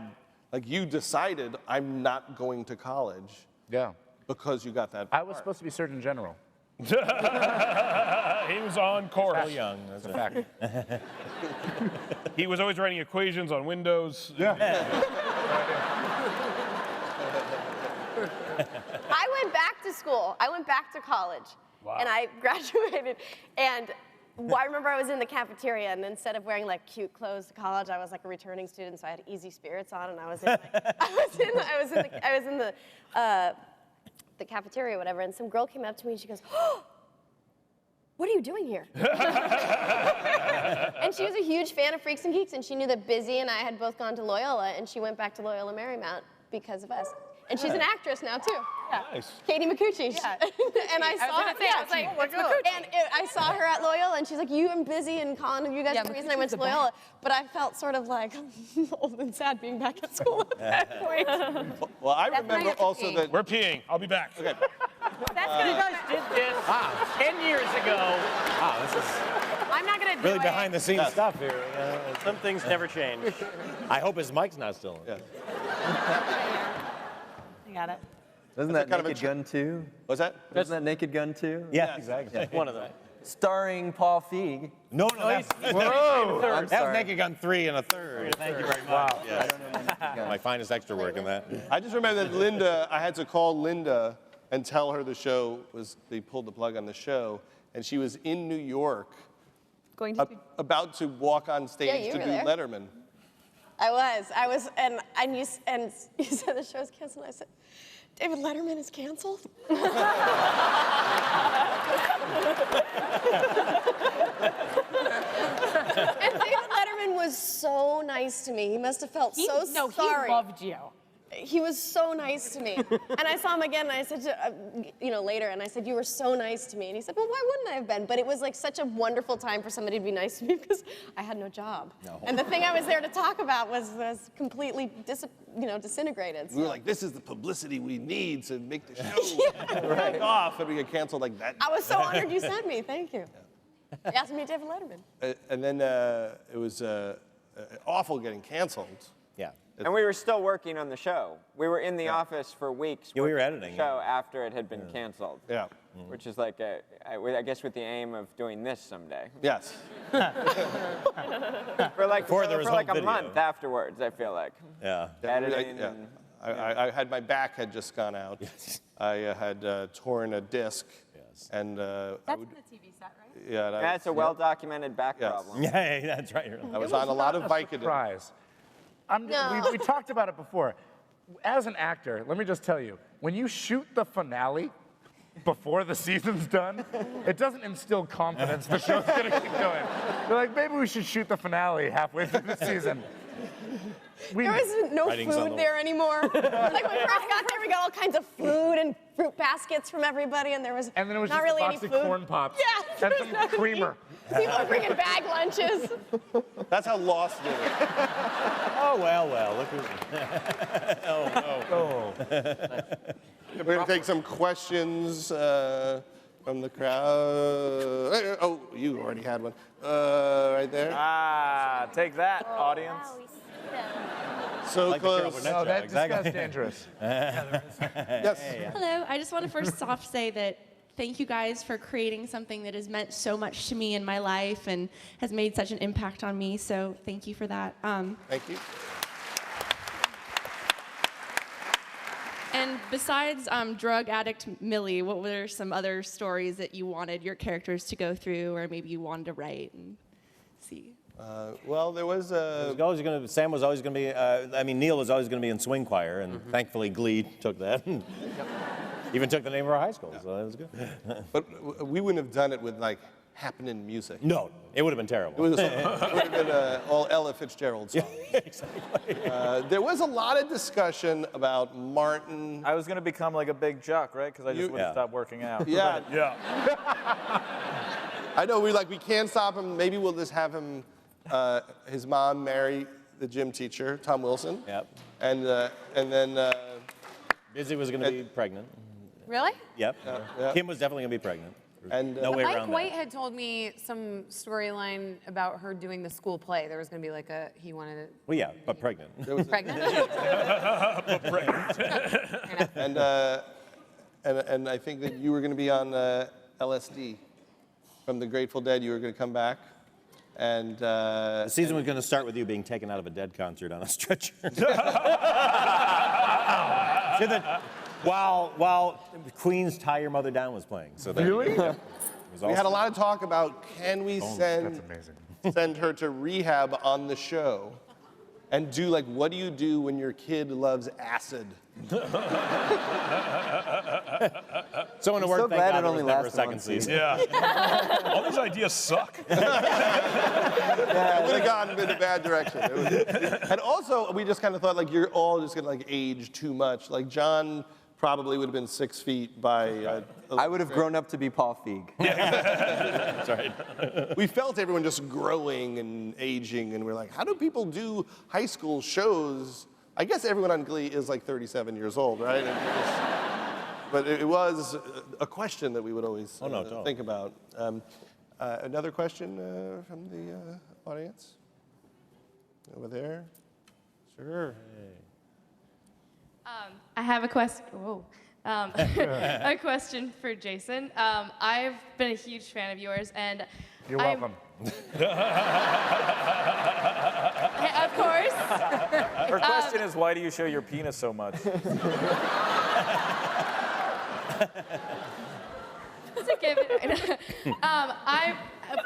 like you decided, I'm not going to college. Yeah. Because you got that I was supposed to be Surgeon General. He was on course. Still young. That's a fact. He was always writing equations on Windows. I went back to school. I went back to college. Wow. And I graduated. And I remember I was in the cafeteria, and instead of wearing like cute clothes to college, I was like a returning student, so I had easy spirits on, and I was in like, I was in the cafeteria or whatever, and some girl came up to me and she goes, "Oh, what are you doing here?" And she was a huge fan of Freaks and Geeks, and she knew that Busy and I had both gone to Loyola, and she went back to Loyola Marymount because of us. And she's an actress now too. Yeah. Nice. Katie McCucci. Yeah. And I saw her. I was like, what's And I saw her at Loyola, and she's like, "You and Busy and Colin, you guys are the reason I went to Loyola." But I felt sort of like old and sad being back at school at that point. Well, I remember also that. We're peeing. I'll be back. Okay. You guys did this 10 years ago. Wow, this is I'm not gonna do really it. behind the scenes stuff here. Some things never change. I hope his mic's not still on. Yeah. I got it. Isn't That's that kind of a Naked Gun 2? What's that? Isn't that Naked Gun 2? Yeah, exactly. One of them. Starring Paul Feig. No, that's Whoa! that was Naked Gun 3 and a third. Thank you very much. Wow. Yes. My finest extra work in that. I just remember that Linda, I had to call Linda and tell her the show was, they pulled the plug on the show, and she was in New York about to walk on stage to do Letterman. I was, and you said the show's canceled. I said, "David Letterman is canceled?" And David Letterman was so nice to me. He must have felt so sorry. He loved you. He was so nice to me. And I saw him again, and I said to, later, and I said, "You were so nice to me." And he said, "Well, why wouldn't I have been?" But it was like such a wonderful time for somebody to be nice to me because I had no job. No. And the thing I was there to talk about was completely disintegrated. So. We were like, this is the publicity we need to make the show take off, and we get canceled like that. I was so honored you sent me. Thank you. You asked me to David Letterman. And then it was awful getting canceled. Yeah. And we were still working on the show. We were in the office for weeks. Yeah, we were working on editing the show after it had been canceled. Yeah. Which is like, I guess with the aim of doing this someday. Yes. for like a month afterwards, I feel like. Yeah. Editing. Yeah. I had my back had just gone out. I had torn a disc. Yes. And That's in the TV set, right? Yeah. That's a well-documented back problem. Yeah, that's right. I was on a lot of Vicodin. Surprise. We talked about it before. As an actor, let me just tell you, when you shoot the finale before the season's done, it doesn't instill confidence the show's gonna keep going. You're like, maybe we should shoot the finale halfway through the season. There was no food there anymore. Like when we first got there, we got all kinds of food and fruit baskets from everybody, and there was And then it was not just really a any box of food. corn pops Yeah, and some creamer. People were bringing bag lunches. That's how Lost did it. Oh, well, look who's... We're going to take some questions from the crowd. Oh, you already had one. Right there. Ah, take that, audience. So like close. No, that's dangerous. Yes. Hello, I just want to first off say that thank you guys for creating something that has meant so much to me in my life and has made such an impact on me, so thank you for that. Thank you. And besides drug addict Millie, what were some other stories that you wanted your characters to go through or maybe you wanted to write and see? Well, there was Sam was always going to be, Neil was always going to be in swing choir, and thankfully Glee took that. Even took the name of our high school, so that was good. But we wouldn't have done it with, like, happening music. No, it would have been terrible. It would have been all Ella Fitzgerald songs. Yeah, exactly. There was a lot of discussion about Martin. I was going to become like a big jock, right? Because I just wouldn't stop working out. Yeah. Yeah. I know, we can't stop him. Maybe we'll just have him, his mom marry the gym teacher, Tom Wilson. Yep. And then... Busy was going to be pregnant. Really? Yep. Kim was definitely going to be pregnant. And no way Mike around White had told me some storyline about her doing the school play. There was going to be like he wanted to... Well, yeah, but pregnant. Pregnant? But pregnant. And I think that you were going to be on LSD from the Grateful Dead. You were going to come back. And the season was going to start with you being taken out of a Dead concert on a stretcher. While Queen's Tie Your Mother Down was playing. So really? We had a lot of talk about, can we send her to rehab on the show and do what do you do when your kid loves acid? Someone to work, thank God, there was never a second season. Yeah. All these ideas suck. It would have gone in a bad direction. And also, we just kind of thought, you're all just going to, age too much. John probably would have been 6 feet by... I would have grown up to be Paul Feig. That's right. We felt everyone just growing and aging, and we're like, how do people do high school shows? I guess everyone on Glee is 37 years old, right? But it was a question that we would always think about. Another question from the audience? Over there? Sure. I have a question. Whoa. A question for Jason. I've been a huge fan of yours, and you're welcome. Of course. Her question is, why do you show your penis so much? It's a given.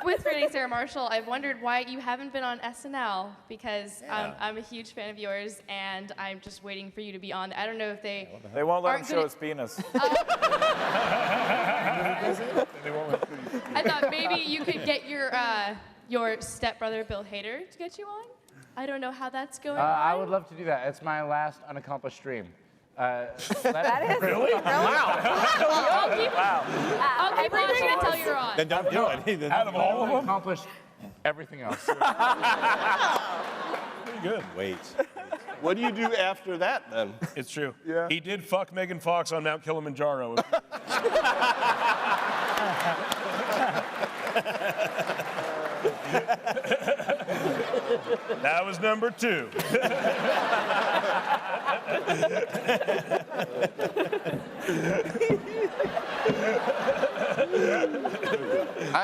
With Renee Sarah Marshall, I've wondered why you haven't been on SNL, because I'm a huge fan of yours, and I'm just waiting for you to be on. I don't know if they... They won't let him show his penis. I thought maybe you could get your stepbrother Bill Hader to get you on. I don't know how that's going. I would love to do that. It's my last unaccomplished dream. That is really? Wow. I'll keep watching until you're on. Then don't do it. Out of all of them? Accomplished everything else. Pretty good. Wait. What do you do after that, then? It's true. Yeah. He did fuck Megan Fox on Mount Kilimanjaro. That was number 2.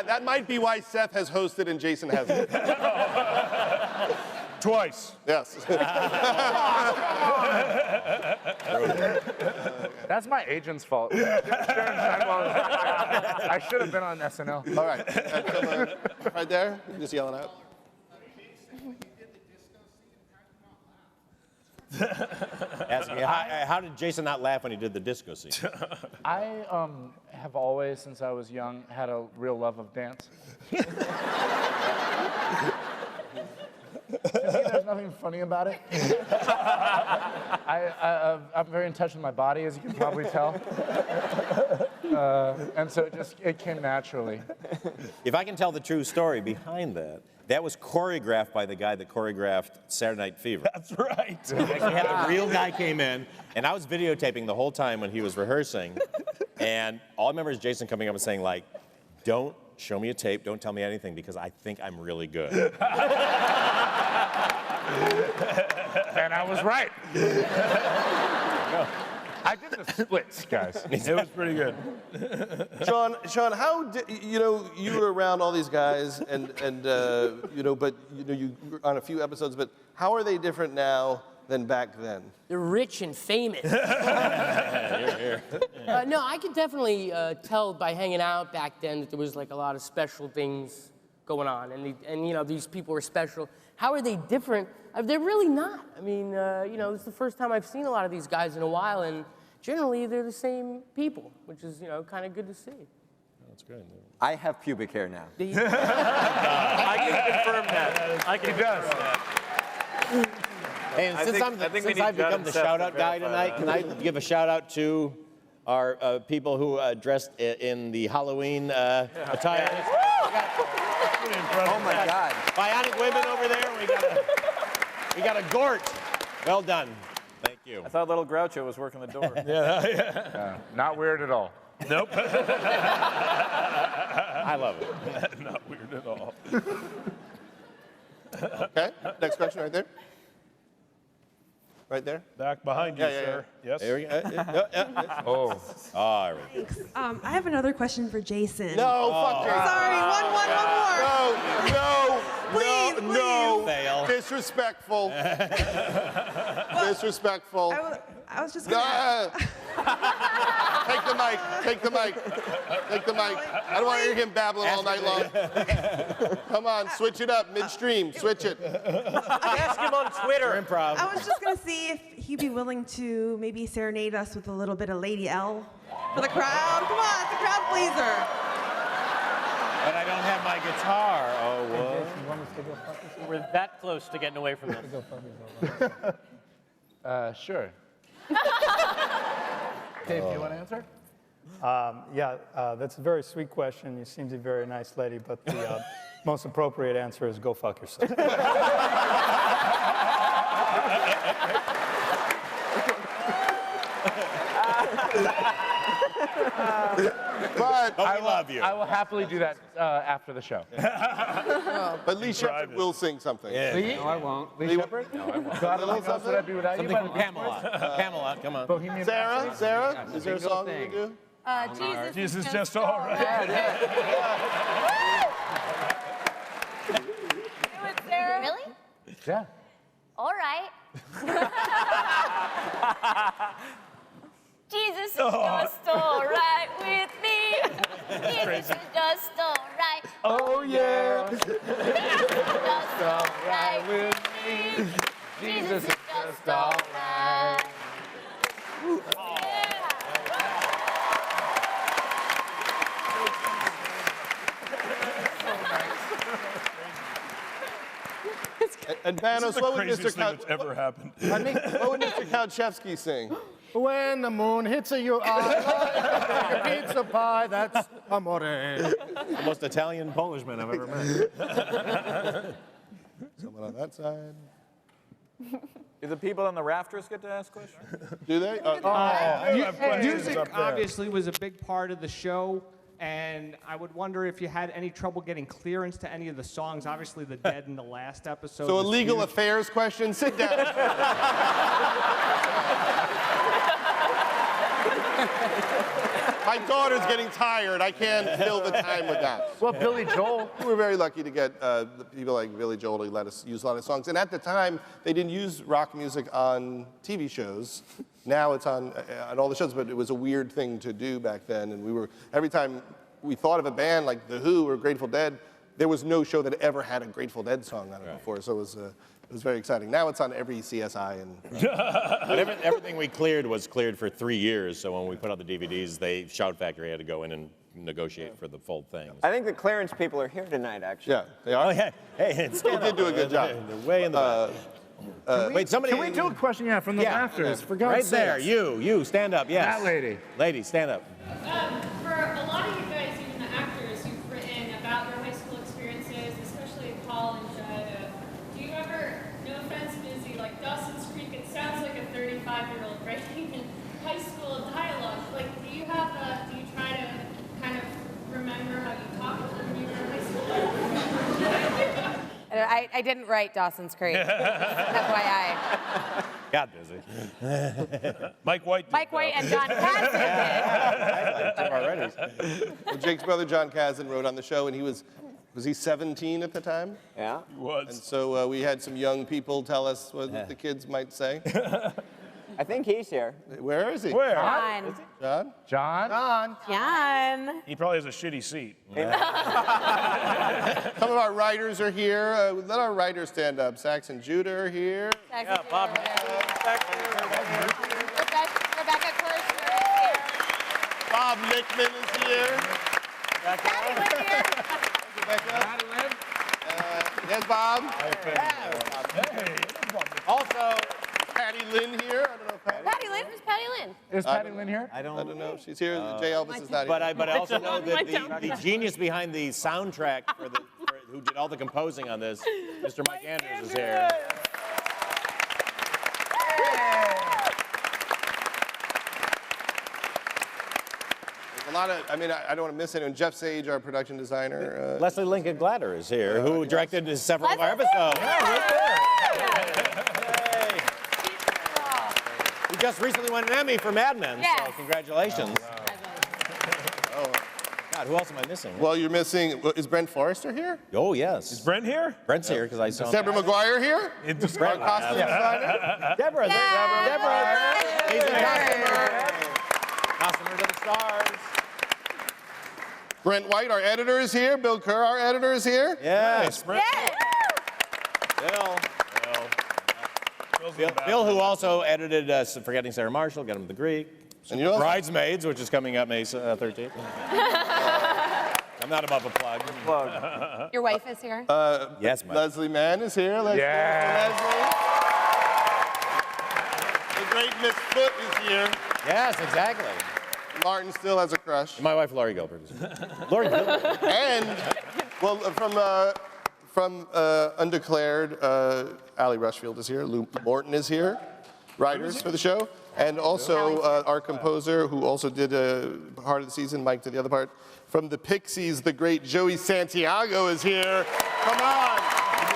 That might be why Seth has hosted and Jason hasn't. Twice. Yes. That's my agent's fault. I should have been on SNL. All right. Right there. Just yelling out. Ask me, how did Jason not laugh when he did the disco scene? I have always, since I was young, had a real love of dance. To me, there's nothing funny about it. I'm very in touch with my body, as you can probably tell. And so it came naturally. If I can tell the true story behind that, that was choreographed by the guy that choreographed Saturday Night Fever. That's right. We actually had the real guy came in, and I was videotaping the whole time when he was rehearsing, and all I remember is Jason coming up and saying, don't show me a tape, don't tell me anything, because I think I'm really good. And I was right. I did the splits, guys. It was pretty good. Sean, how did, you were around all these guys, and you were on a few episodes, but how are they different now than back then? They're rich and famous. Here. No, I could definitely tell by hanging out back then that there was a lot of special things going on, and these people were special. How are they different? They're really not. I mean, it's the first time I've seen a lot of these guys in a while, and generally they're the same people, which is kind of good to see. That's good. I have pubic hair now. I can confirm that. I can confirm that. Hey, and since I've become the shout-out guy tonight, can I give a shout-out to our people who dressed in the Halloween attire? Oh my God! Bionic women over there. We got a Gort. Well done. Thank you. I thought little Groucho was working the door. Not weird at all. Nope. I love it. Not weird at all. Okay, next question right there. Right there. Back behind you, Yeah, yeah, sir. Yes. There we go. Oh. All right. Thanks. I have another question for Jason. No, fuck Jason. Sorry, one more. No. No. Fail. Disrespectful. Disrespectful. I was just gonna. Take the mic. Take the mic. Take the mic. I don't want to hear him babbling all night long. Come on, switch it up midstream. Switch it. Ask him on Twitter. Improv. I was just gonna see if he'd be willing to maybe serenade us with a little bit of Lady L for the crowd. Come on, it's a crowd pleaser. But I don't have my guitar. Oh, what? We're that close to getting away from this. Sure. Dave, do you want to answer? That's a very sweet question. You seem to be a very nice lady, but the most appropriate answer is go fuck yourself. But I love you. I will happily do that after the show. But Lee Shepherd will sing something. Yeah. Lee? No, I won't. Lee Shepherd? No, I won't. God, what else would I be without you? Something from Camelot. Camelot, come on. Bohemian Sarah, is there a Single song thing. you do? Jesus just all right. Really? Yeah. All right. Jesus is Oh. just all right with me. Jesus is just all right. Oh, yeah. Jesus is just all right with me. Jesus is just all right. And This is Panos, the what would craziest Mr. thing that's ever happened. What would Mr. Kalchevsky sing? When the moon hits your eye like a pizza pie, that's amore. The most Italian Polishman I've ever met. Someone on that side. Do the people on the rafters get to ask questions? Do they? Music obviously was a big part of the show, and I would wonder if you had any trouble getting clearance to any of the songs. Obviously, the Dead in the last episode. So a was legal huge. affairs question? Sit down. My daughter's getting tired. I can't fill the time with that. Well, Billy Joel. We were very lucky to get the people like Billy Joel to let us use a lot of songs. And at the time, they didn't use rock music on TV shows. Now it's on all the shows, but it was a weird thing to do back then. And we were, every time we thought of a band like The Who or Grateful Dead, there was no show that ever had a Grateful Dead song on it before. So it was very exciting. Now it's on every CSI. But everything we cleared was cleared for 3 years. So when we put out the DVDs, Shout Factory had to go in and negotiate for the full thing. I think the clearance people are here tonight, actually. Yeah, they are. Oh, yeah. Hey, They did do a good job. They're way in the back. Wait, somebody. Can we do a question from the rafters? For God's right there, sakes. you, stand up, yes. That lady. Lady, stand up. For a lot of you guys, even the actors, you've written about your high school experiences, especially Paul and Judd. Do you ever, no offense, Lizzie, like Dawson's Creek, it sounds like a 35-year-old writing in high school dialogue. Like, do you try to kind of remember how you talked when you were in high school? I didn't write Dawson's Creek. FYI. Got busy. Mike White. Mike White and John Kasdan. Well, Jake's brother, John Kasdan, wrote on the show, and he was he 17 at the time? Yeah. He was. And so we had some young people tell us what the kids might say. I think he's here. Where is he? Where? John. John? John? John. He probably has a shitty seat. Some of our writers are here. Let our writers stand up. Saxon Judah are here. Yeah, Bob. Rebecca Kirshner is here. Bob Nickman is here. Yes, Bob. Also, Patty Lynn here. I don't know if Patty Lynn? Who's Patty Lynn? Is Patty Lynn here? I don't know. She's here. Jay Elvis is not here. But I also know that the genius behind the soundtrack who did all the composing on this, Mr. Mike Andrews is here. There's a lot of, I mean, I don't want to miss anyone. Jeff Sage, our production designer. Leslie Lincoln Glatter is here, who directed several of our episodes. He just recently won an Emmy for Mad Men, so congratulations. Oh, God, who else am I missing? Well, you're missing, is Brent Forrester here? Oh, yes. Is Brent here? Brent's here, because I saw Is Deborah McGuire here? It's Our costume designer? Deborah. He's the costumer. Costumer to the stars. Brent White, our editor, is here. Bill Kerr, our editor, is here. Yes. Brent. Bill, who also edited Forgetting Sarah Marshall, Get Him to the Greek. And you also Bridesmaids, which is coming up May 13th. I'm not above a plug. Your wife is here? Yes, Mike. Leslie Mann is here. Let's go for Leslie. The great Miss Foot is here. Yes, exactly. Martin still has a crush. My wife, Laurie Gilbert, is here. Laurie Gilbert. And, well, from Undeclared, Ali Rushfield is here. Lou Morton is here. Writers for the show. And also our composer, who also did part of the season, Mike did the other part. From the Pixies, the great Joey Santiago is here. Come on.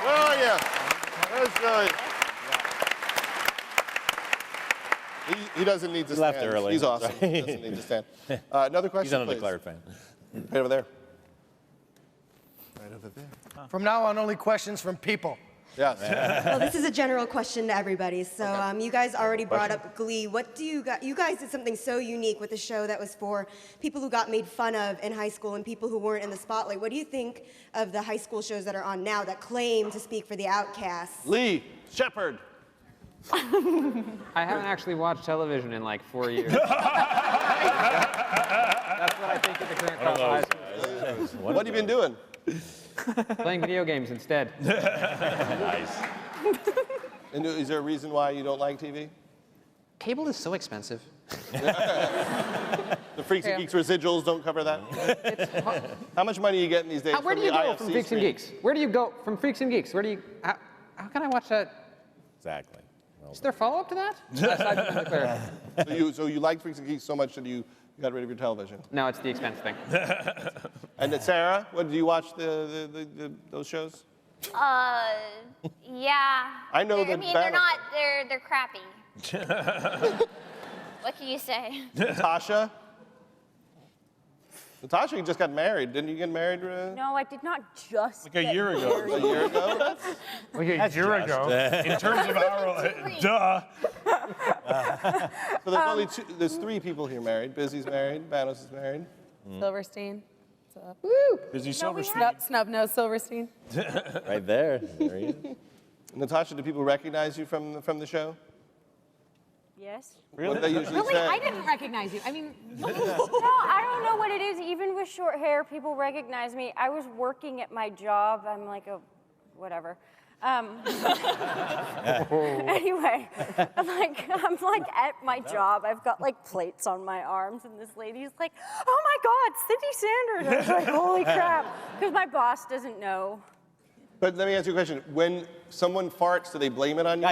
Where are you? Where's Joey? He doesn't need to stand. Left early. He's awesome. He doesn't need to stand. Another question, He's an please. Undeclared fan. Right over there. Right over there. From now on, only questions from people. Yes. Well, this is a general question to everybody. So you guys already brought up Glee. What do you guys did something so unique with the show that was for people who got made fun of in high school and people who weren't in the spotlight. What do you think of the high school shows that are on now that claim to speak for the outcasts? Lee Shepard. I haven't actually watched television in like 4 years. That's what I think of the current crop of high school. What have you been doing? Playing video games instead. Nice. And is there a reason why you don't like TV? Cable is so expensive. The Freaks and Geeks residuals don't cover that? How much money are you getting these days? Where do you go from Freaks and Geeks? Where do you go from Freaks and Geeks? Where do you? How can I watch that? Exactly. Is there a follow-up to that? So you like Freaks and Geeks so much that you got rid of your television? No, it's the expense thing. And then Sarah, do you watch those shows? Yeah. I know They're- that I mean, they're crappy. What can you say? Natasha? Natasha, you just got married. Didn't you get married? No, I did not just. Like a year ago. A year ago? Like a year ago. In terms of our, duh. So there's only there's 3 people here married. Busy's married. Banos is married. Silverstein. What's up? Woo! Busy Silverstein. Snub-nose Silverstein. Right there. There he is. Natasha, do people recognize you from the show? Yes. What do they usually Really? say? I didn't recognize you. I mean, No, I don't know what it is. Even with short hair, people recognize me. I was working at my job. I'm like a whatever. Anyway, I'm like at my job. I've got like plates on my arms, and this lady's like, "Oh my God, Cindy Sanders!" I was like, "Holy crap!" Because my boss doesn't know. But let me ask you a question. When someone farts, do they blame it on you?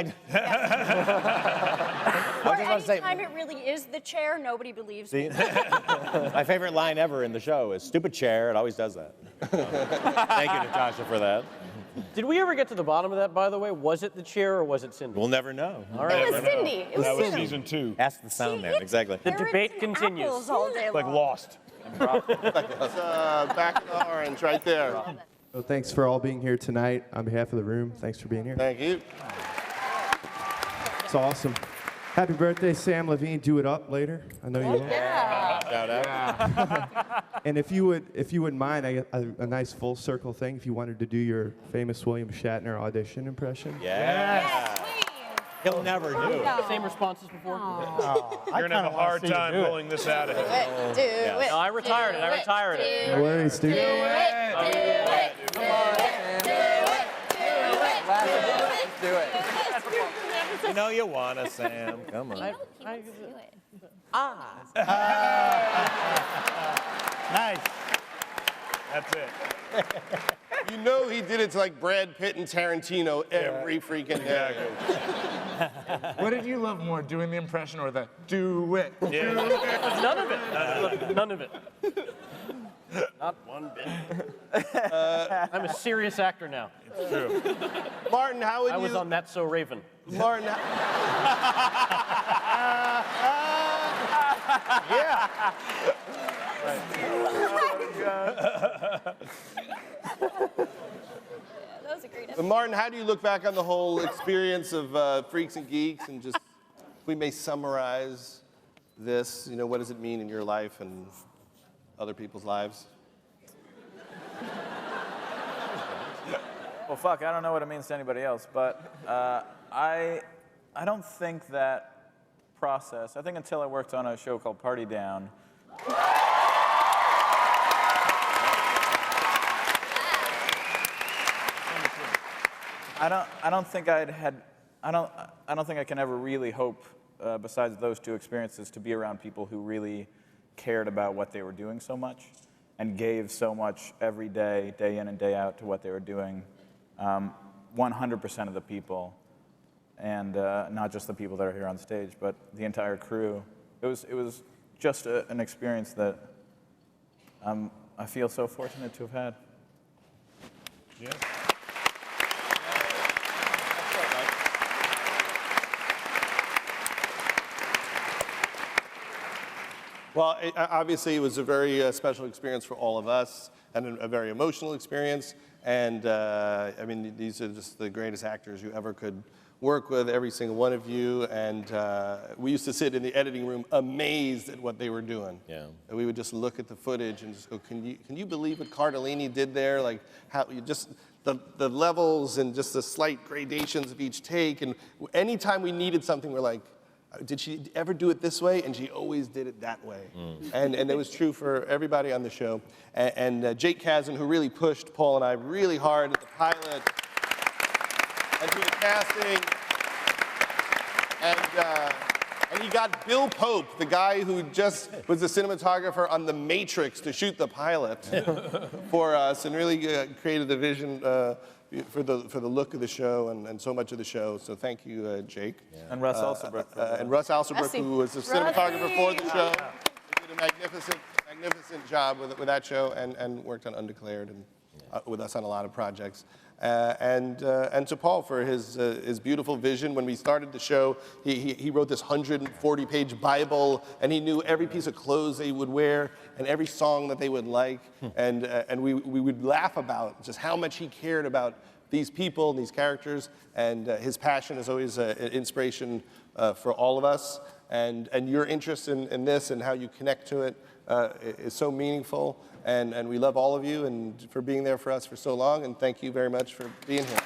Or anytime it really is the chair, nobody believes me. My favorite line ever in the show is "Stupid chair." It always does that. Thank you, Natasha, for that. Did we ever get to the bottom of that, by the way? Was it the chair or was it Cindy? We'll never know. All right. It was Cindy. It was That was Cindy. season 2. Ask the sound man. Exactly. The debate continues. Apples all day Like long. Lost. Back in the orange, right there. Well, thanks for all being here tonight. On behalf of the room, thanks for being here. Thank you. It's awesome. Happy birthday, Sam Levine. Do it up later. I know you will. Shout out. And if you wouldn't mind, I got a nice full circle thing. If you wanted to do your famous William Shatner audition impression. Yeah. He'll never do. Same responses before? You're going to have a hard time pulling this out of him. Do it. No, I retired it. I retired it. No worries, Steve. Do it. Come on. Do it. You know you want to, Sam. Come on. Nice. That's it. You know he did it to like Brad Pitt and Tarantino every freaking day. What did you love more, doing the impression or the do it? Yeah. None of it. None of it. Not one bit. I'm a serious actor now. It's true. Martin, how would I was on That's So Raven. Martin. Yeah. That was a great But Martin, how do you look back on the whole experience of Freaks and Geeks, and just, if we may summarize this, what does it mean in your life and other people's lives? Well, fuck, I don't know what it means to anybody else, but I don't think that process, I think until I worked on a show called Party Down, I don't think I don't think I can ever really hope, besides those two experiences, to be around people who really cared about what they were doing so much and gave so much every day, day in and day out, to what they were doing. 100% of the people, and not just the people that are here on stage, but the entire crew. It was just an experience that I feel so fortunate to have had. Yeah. Well, obviously it was a very special experience for all of us, and a very emotional experience. And I mean, these are just the greatest actors you ever could work with, every single one of you. And we used to sit in the editing room amazed at what they were doing. Yeah. And we would just look at the footage and just go, can you believe what Cardellini did there? Like how you just the levels and just the slight gradations of each take. And anytime we needed something, we're like, did she ever do it this way? And she always did it that way. And it was true for everybody on the show. And Jake Kasdan, who really pushed Paul and I really hard at the pilot and through the casting. And he got Bill Pope, the guy who just was the cinematographer on The Matrix, to shoot the pilot for us, and really created the vision for the look of the show and so much of the show. So thank you, Jake. Yeah. And Russ Alsobrook. And Russ Alsobrook, who was the cinematographer for the show. He did a magnificent job with that show, and worked on Undeclared and with us on a lot of projects. And to Paul for his beautiful vision. When we started the show, he wrote this 140-page Bible, and he knew every piece of clothes they would wear and every song that they would like. And we would laugh about just how much he cared about these people and these characters. And his passion is always an inspiration for all of us. And your interest in this and how you connect to it is so meaningful. And we love all of you and for being there for us for so long. And thank you very much for being here.